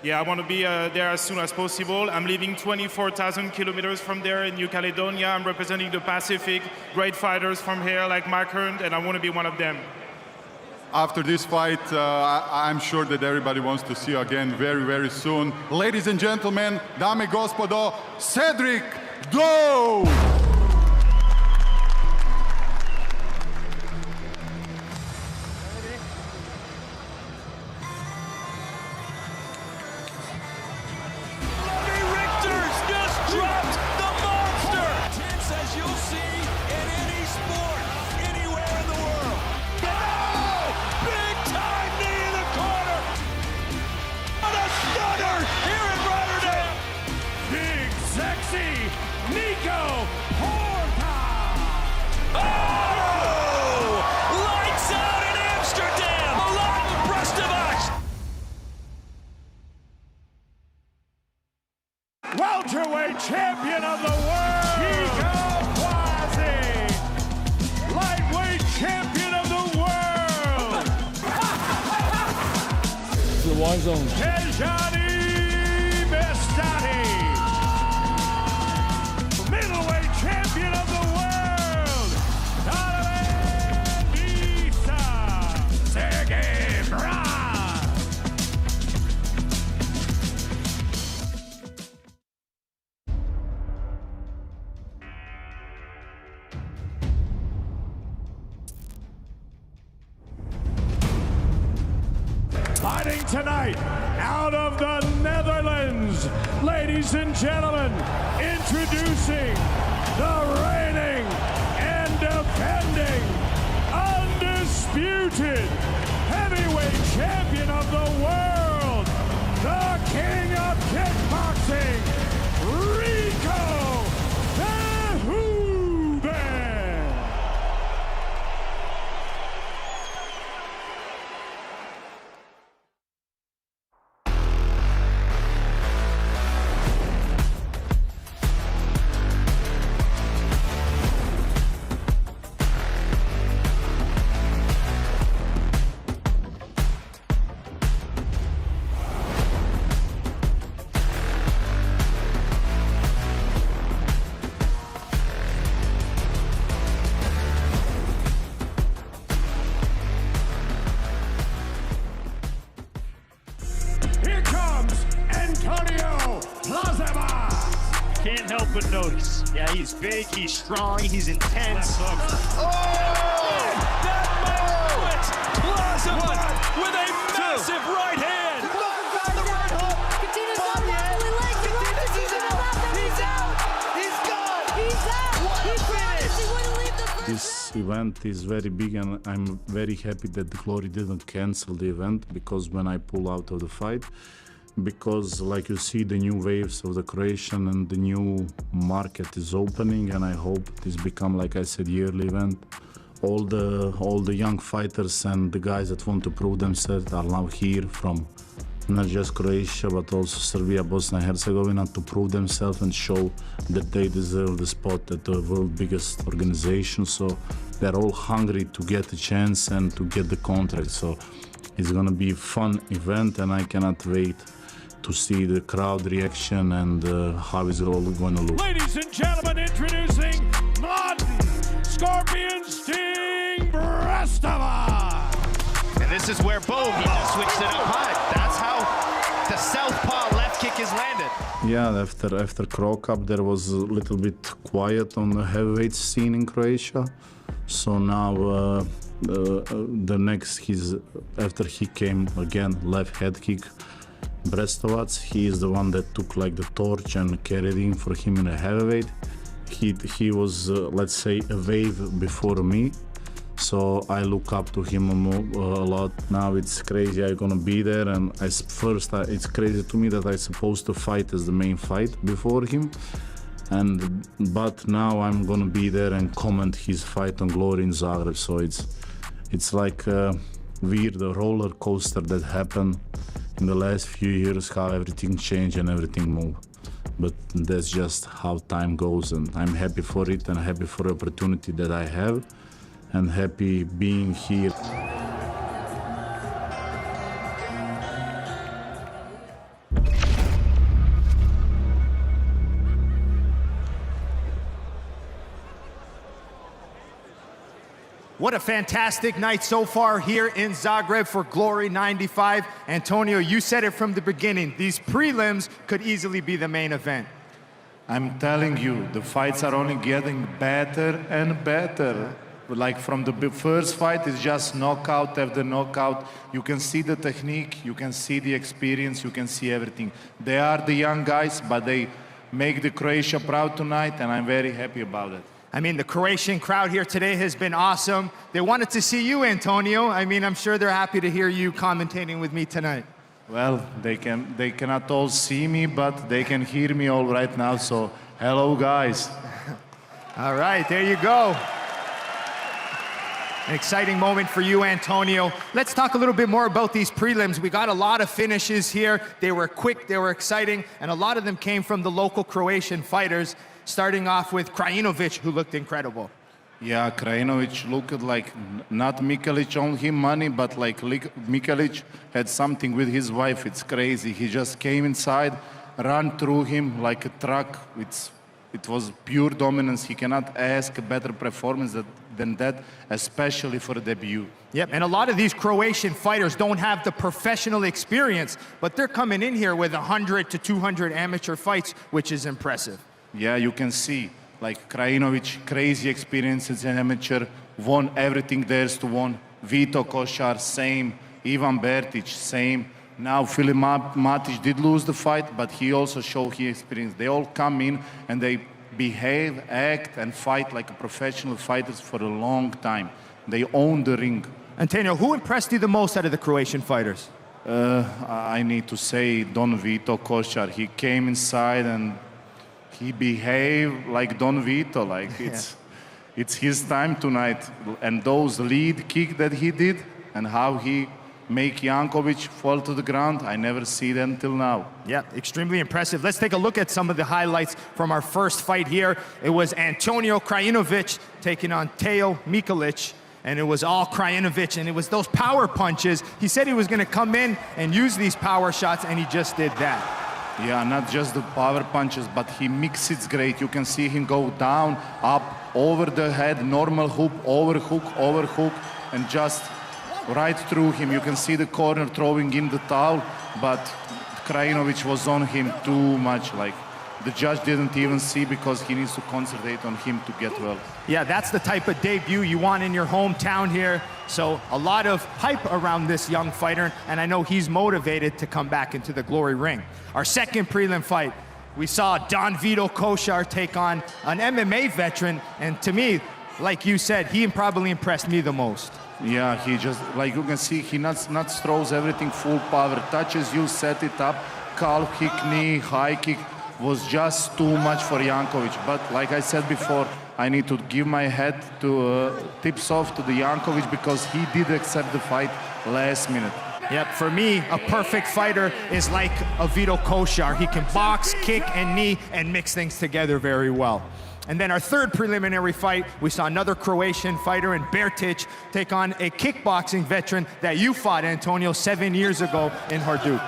Yeah, I want to be there as soon as possible. I'm living 24,000 kilometers from there in New Caledonia. I'm representing the Pacific. Great fighters from here like Mark Hunt, and I want to be one of them. After this fight, I'm sure that everybody wants to see you again very soon. Ladies and gentlemen, dame i gospodo, Cedric Doe! Welterweight champion of the world, Kickboxing! Lightweight champion of the world, the war zone. Middleweight champion of the world, Sergey Bra. Fighting tonight out of the Netherlands, ladies and gentlemen, introducing the reigning and defending undisputed heavyweight champion of the world, the king of kickboxing, Rico Verhoeven. put notice. Yeah, he's big, he's strong, he's intense. With a massive right hand. This event is very big and I'm very happy that Glory didn't cancel the event because when I pull out of the fight, because like you see the new waves of the Croatian and the new market is opening, and I hope this become, like I said, yearly event. All the young fighters and the guys that want to prove themselves are now here from not just Croatia but also Serbia, Bosnia and Herzegovina to prove themselves and show that they deserve the spot at the world biggest organization. So they're all hungry to get a chance and to get the contract. So it's gonna be a fun event and I cannot wait to see the crowd reaction and how it's all gonna look. Ladies and gentlemen, introducing Modern Scorpion Sting Brestova. And this is where, boom, he just switched it up high. That's how the southpaw left kick is landed. Yeah, after Crow Cup there was a little bit quiet on the heavyweight scene in Croatia. So now the next, after he came again, left head kick, Brestovac, he is the one that took like the torch and carried in for him in a heavyweight. He was, let's say, a wave before me. So I look up to him a lot. Now it's crazy I'm gonna be there, and it's crazy to me that I'm supposed to fight as the main fight before him. But now I'm gonna be there and comment his fight on Glory in Zagreb. So it's like a weird roller coaster that happened in the last few years, how everything changed and everything moved. But that's just how time goes, and I'm happy for it and happy for the opportunity that I have and happy being here. What a fantastic night so far here in Zagreb for Glory 95. Antonio, you said it from the beginning. These prelims could easily be the main event. I'm telling you, the fights are only getting better and better. Like from the first fight, it's just knockout after knockout. You can see the technique, you can see the experience, you can see everything. They are the young guys, but they make the Croatia proud tonight, and I'm very happy about it. I mean, the Croatian crowd here today has been awesome. They wanted to see you, Antonio. I mean, I'm sure they're happy to hear you commentating with me tonight. Well, they cannot all see me, but they can hear me all right now, so hello, guys. All right, there you go. An exciting moment for you, Antonio. Let's talk a little bit more about these prelims. We got a lot of finishes here. They were quick, they were exciting, and a lot of them came from the local Croatian fighters, starting off with Krajinovic, who looked incredible. Yeah, Krajinovic looked like not Mikelic on him money, but like Mikelic had something with his wife. It's crazy. He just came inside, ran through him like a truck. It was pure dominance. He cannot ask a better performance than that, especially for a debut. Yep, and a lot of these Croatian fighters don't have the professional experience, but they're coming in here with 100 to 200 amateur fights, which is impressive. Yeah, you can see, like Krajinovic, crazy experience as an amateur, won everything there's to win. Vito, Kosar, same. Ivan Bertic, same. Now Filip Matic did lose the fight, but he also showed his experience. They all come in and they behave, act, and fight like professional fighters for a long time. They own the ring. Antonio, who impressed you the most out of the Croatian fighters? I need to say Don Vito Kosar. He came inside and he behaved like Don Vito, like it's his time tonight. And those lead kick that he did and how he make Yankovic fall to the ground, I never see that until now. Yeah, extremely impressive. Let's take a look at some of the highlights from our first fight here. It was Antonio Krajinovic taking on Teo Mikelic, and it was all Krajinovic, and it was those power punches. He said he was gonna come in and use these power shots, and he just did that. Yeah, not just the power punches, but he mixes great. You can see him go down, up, over the head, normal hook, overhook, and just right through him. You can see the corner throwing in the towel, but Krajinovic was on him too much. Like the judge didn't even see because he needs to concentrate on him to get well. Yeah, that's the type of debut you want in your hometown here. So a lot of hype around this young fighter, and I know he's motivated to come back into the glory ring. Our second prelim fight, we saw Don Vito Kosar take on an MMA veteran, and to me, like you said, he probably impressed me the most. Yeah, he just, like you can see, he not throws everything full power, touches you, set it up, calf kick, knee, high kick, was just too much for Yankovic. But like I said before, I need to give my head to tips off to the Yankovic because he did accept the fight last minute. Yep, for me, a perfect fighter is like a Vito Kosar. He can box, kick, and knee, and mix things together very well. And then our third preliminary fight, we saw another Croatian fighter in Bertic take on a kickboxing veteran that you fought, Antonio, 7 years ago in Hurduc.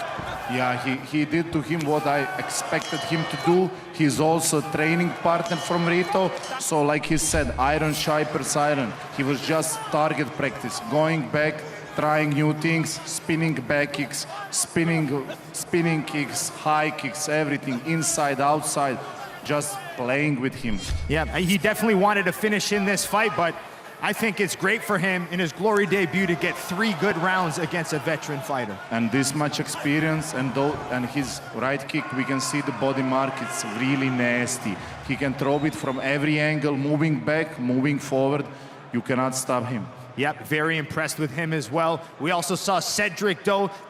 Yeah, he did to him what I expected him to do. He's also a training partner from Rito. So like he said, iron sharpens iron. He was just target practice, going back, trying new things, spinning back kicks, spinning kicks, high kicks, everything, inside, outside, just playing with him. Yeah, he definitely wanted to finish in this fight, but I think it's great for him in his glory debut to get 3 good rounds against a veteran fighter. And this much experience and his right kick, we can see the body mark, it's really nasty. He can throw it from every angle, moving back, moving forward. You cannot stop him. Yep, very impressed with him as well. We also saw Cedric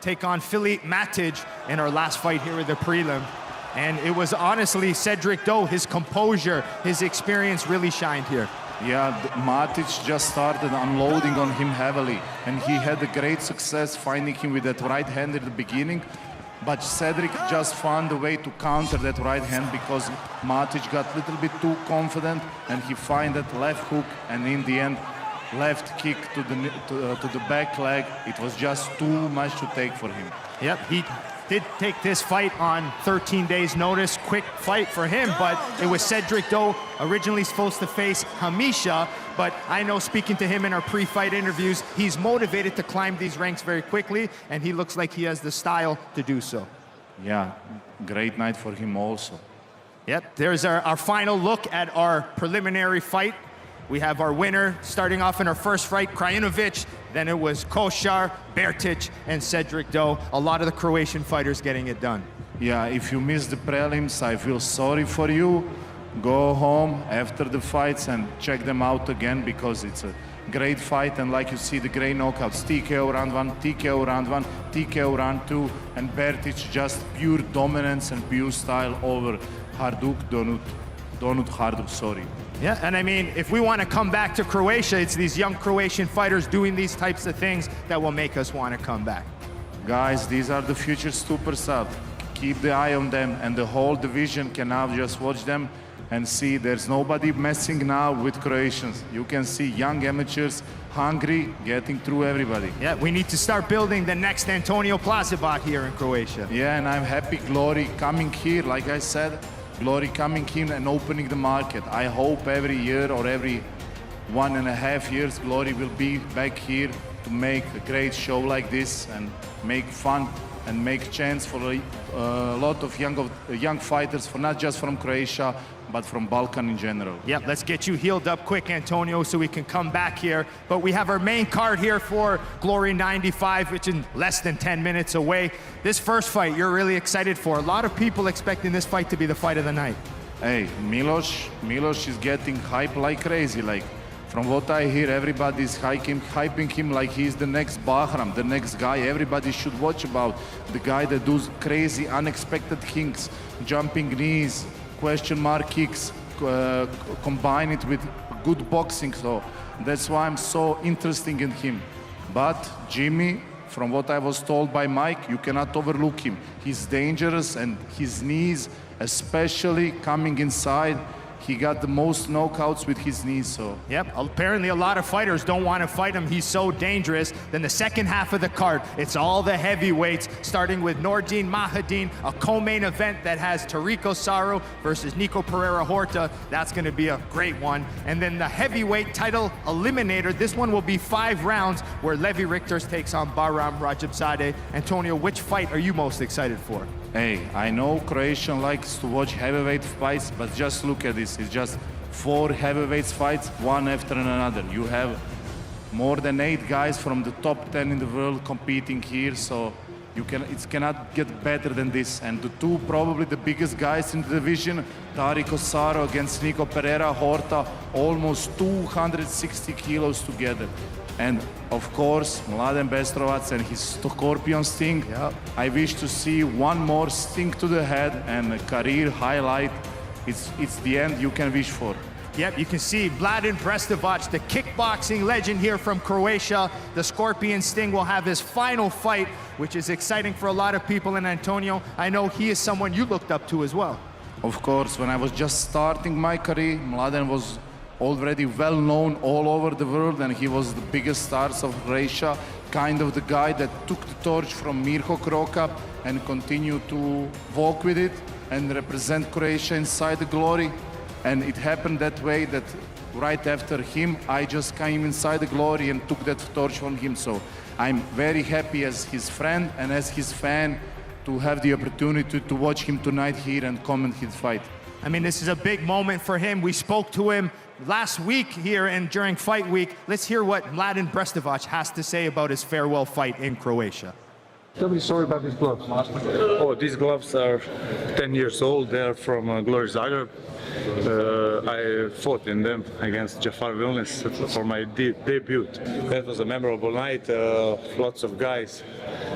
take on Filip Matic in our last fight here at the prelim. And it was honestly Cedric, his composure, his experience really shined here. Yeah, Matic just started unloading on him heavily, and he had a great success finding him with that right hand at the beginning. But Cedric just found a way to counter that right hand because Matic got a little bit too confident, and he found that left hook, and in the end, left kick to the back leg. It was just too much to take for him. Yep, he did take this fight on 13 days notice. Quick fight for him, but it was Cedric originally supposed to face Hamisha, but I know speaking to him in our pre-fight interviews, he's motivated to climb these ranks very quickly, and he looks like he has the style to do so. Yeah, great night for him also. Yep, there's our final look at our preliminary fight. We have our winner starting off in our first fight, Krajinovic. Then it was Kosar, Bertic, and Cedric. A lot of the Croatian fighters getting it done. Yeah, if you miss the prelims, I feel sorry for you. Go home after the fights and check them out again because it's a great fight. And like you see, the great knockouts, TKO round 1, TKO round 1, TKO round 2, and Bertic just pure dominance and pure style over Hurduc, Danut, Hurduc, sorry. Yeah, and I mean, if we want to come back to Croatia, it's these young Croatian fighters doing these types of things that will make us want to come back. Guys, these are the future superstars. Keep the eye on them, and the whole division can now just watch them and see there's nobody messing now with Croatians. You can see young amateurs, hungry, getting through everybody. Yeah, we need to start building the next Antonio Plazibat here in Croatia. Yeah, and I'm happy Glory coming here, like I said. Glory coming in and opening the market. I hope every year or every 1.5 years, Glory will be back here to make a great show like this and make fun and make chance for a lot of young fighters, for not just from Croatia, but from Balkan in general. Yep, let's get you healed up quick, Antonio, so we can come back here. But we have our main card here for Glory 95, which is less than 10 minutes away. This first fight you're really excited for. A lot of people expecting this fight to be the fight of the night. Hey, Milos is getting hype like crazy. Like, from what I hear, everybody's hyping him like he's the next Bahram, the next guy. Everybody should watch about the guy that does crazy, unexpected kicks, jumping knees, question mark kicks, combine it with good boxing. So that's why I'm so interested in him. But Jimmy, from what I was told by Mike, you cannot overlook him. He's dangerous, and his knees, especially coming inside, he got the most knockouts with his knees, so. Yep, apparently a lot of fighters don't want to fight him. He's so dangerous. Then the second half of the card, it's all the heavyweights, starting with Nordin Mahadin, a co-main event that has Rico Verhoeven versus Nico Pereira Horta. That's going to be a great one. And then the heavyweight title eliminator, this one will be 5 rounds, where Levi Rigters takes on Aleksandar Rajabzadeh. Antonio, which fight are you most excited for? Hey, I know Croatian likes to watch heavyweight fights, but just look at this. It's just 4 heavyweights fights, one after another. You have more than 8 guys from the top 10 in the world competing here, so it cannot get better than this. And the 2 probably the biggest guys in the division, Kosar against Nico Pereira, Horta, almost 260 kilos together. And of course, Mladen Bestrovac and his Scorpion Sting. Yep. I wish to see one more sting to the head and a career highlight. It's the end you can wish for. Yep, you can see Mladen Bestrovac, the kickboxing legend here from Croatia. The Scorpion Sting will have his final fight, which is exciting for a lot of people. And Antonio, I know he is someone you looked up to as well. Of course, when I was just starting my career, Mladen was already well known all over the world, and he was the biggest stars of Croatia, kind of the guy that took the torch from Mirko Kroka and continued to walk with it and represent Croatia inside the glory. And it happened that way that right after him, I just came inside the glory and took that torch from him. So I'm very happy as his friend and as his fan to have the opportunity to watch him tonight here and comment his fight. I mean, this is a big moment for him. We spoke to him last week here and during fight week. Let's hear what Mladen Bestrovac has to say about his farewell fight in Croatia. Tell me sorry about these gloves. Oh, these gloves are 10 years old. They are from Glory Zagreb. I fought in them against Jafar Vilnius for my debut. That was a memorable night. Lots of guys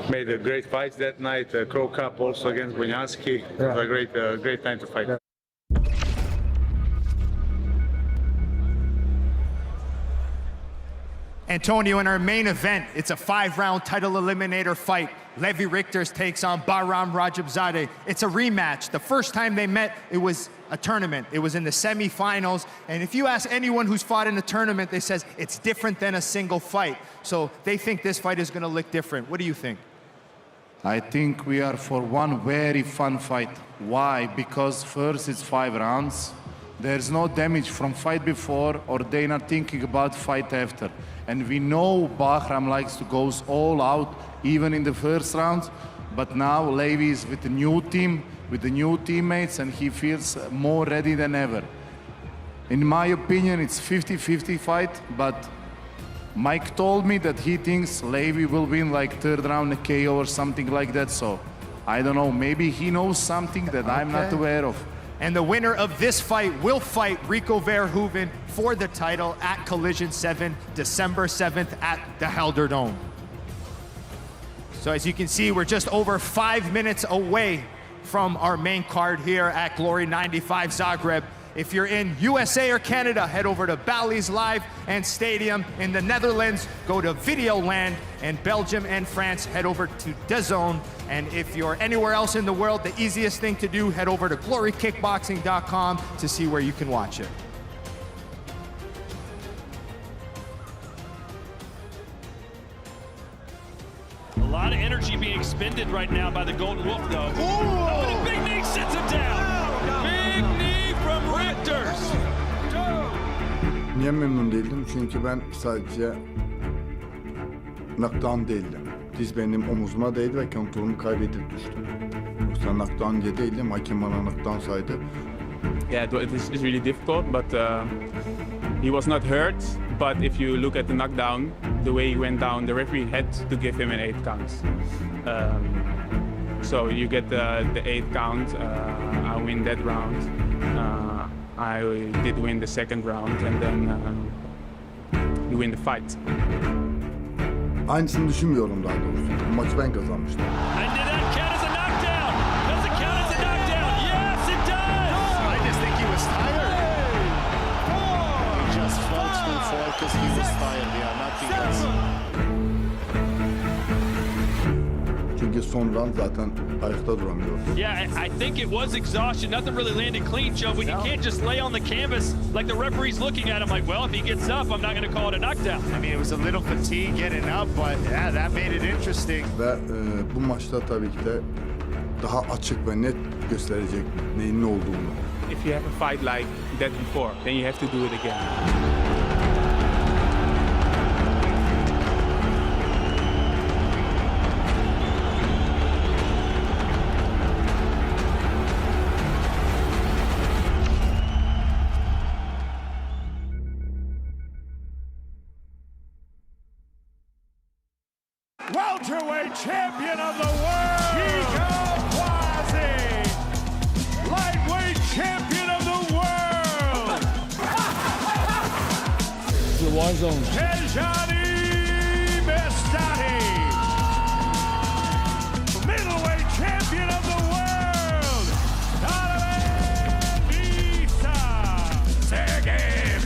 made a great fight that night. Crow Cup also against Bunyanski. It was a great time to fight. Antonio, in our main event, it's a 5-round title eliminator fight. Levi Rigters takes on Bahram Rajabzadeh. It's a rematch. The first time they met, it was a tournament. It was in the semifinals. And if you ask anyone who's fought in a tournament, they says it's different than a single fight. So they think this fight is going to look different. What do you think? I think we are for one very fun fight. Why? Because first it's 5 rounds. There's no damage from fight before, or they're not thinking about fight after. And we know Bahram likes to go all out, even in the first round. But now Levi is with the new team, with the new teammates, and he feels more ready than ever. In my opinion, it's 50-50 fight, but Mike told me that he thinks Levi will win like 3rd round KO or something like that. So I don't know, maybe he knows something that I'm not aware of. And the winner of this fight will fight Rico Verhoeven for the title at Collision 7, December 7th at the Helder Dome. So as you can see, we're just over 5 minutes away from our main card here at Glory 95 Zagreb. If you're in USA or Canada, head over to Bally's Live and Stadium. In the Netherlands, go to Videoland. And Belgium and France, head over to DAZN. And if you're anywhere else in the world, the easiest thing to do, head over to glorykickboxing.com to see where you can watch it. A lot of energy being expended right now by the Golden Wolf, though. Oh, and a big knee sits him down. Big knee from Rigters. Niye memnun değildim? Çünkü ben sadece knockdown değildim. Diz benim omuzuma değdi ve kontrolümü kaybedip düştüm. Yoksa knockdown diye değildim. Hakem bana knockdown saydı. Yeah, it's really difficult, but he was not hurt. But if you look at the knockdown, the way he went down, the referee had to give him an 8 count. So you get the 8 count. I win that round. I did win the 2nd round, and then you win the fight. Aynısını düşünmüyorum daha doğrusu. Bu maçı ben kazanmıştım. And did that count as a knockdown? Does it count as a knockdown? Yes, it does! I just think he was tired. He just felt to fall because he was tired. Yeah, nothing else. Çünkü son round zaten ayakta duramıyordu. Yeah, I think it was exhaustion. Nothing really landed clean, Joe, but you can't just lay on the canvas like the referee's looking at him like, well, if he gets up, I'm not going to call it a knockdown. I mean, it was a little fatigue getting up, but yeah, that made it interesting. Ve bu maçta tabii ki de daha açık ve net gösterecek neyin ne olduğunu. If you have a fight like that before, then you have to do it again. welterweight champion of the world, Kickboxing, lightweight champion of the world, The war zone. middleweight champion of the world, Cedric.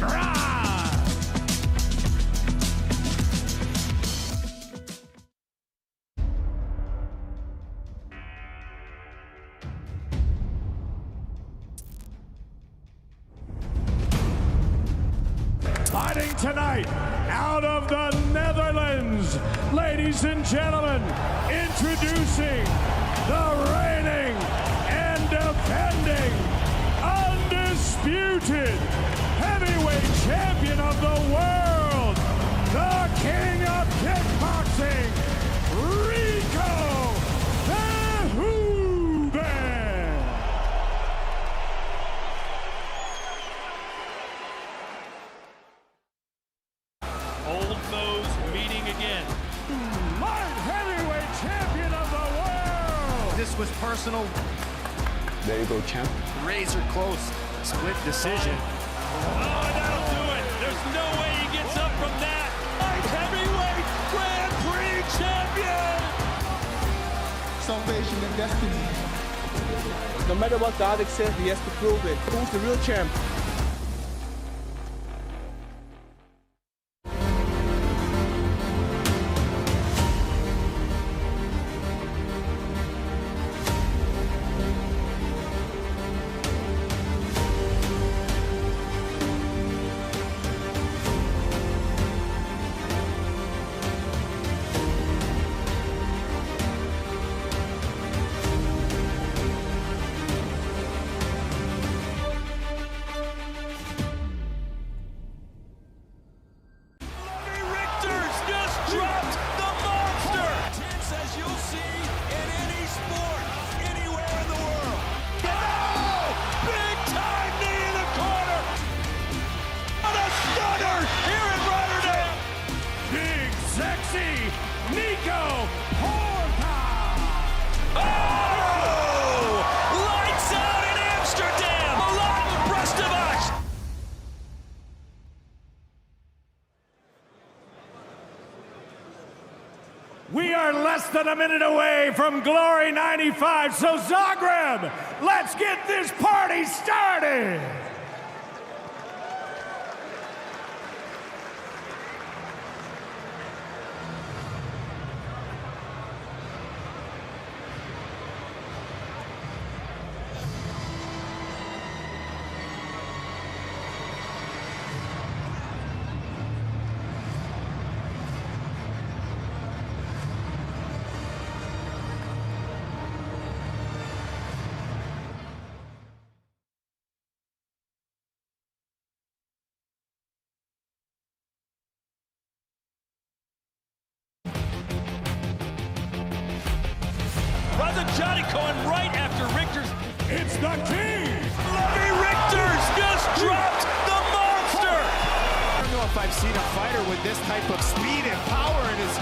Fighting tonight, out of the Netherlands, ladies and gentlemen, introducing the reigning and defending, undisputed heavyweight champion of the world, the king of kickboxing, Rico Verhoeven. Old foes meeting again. Light heavyweight champion of the world. This was personal. There you go, champ. Razor close. Split decision. Oh, that'll do it. There's no way he gets up from that. Light heavyweight Grand Prix champion. Salvation and destiny. No matter what Danut says, he has to prove it. Who's the real champ? Rigters just dropped the monster. Intense as you'll see in any sport, anywhere in the world. Oh! Big time knee in the corner. What a stunner here in Rotterdam. Big sexy Nico Hurduc. Oh! Lights out in Amsterdam. Alive abreast of us. We are less than a minute away from Glory 95, so Zagreb, let's get this party started! Rajabzadeh going right after Rigters. It's the king! Rigters just dropped the monster! I don't know if I've seen a fighter with this type of speed and power in his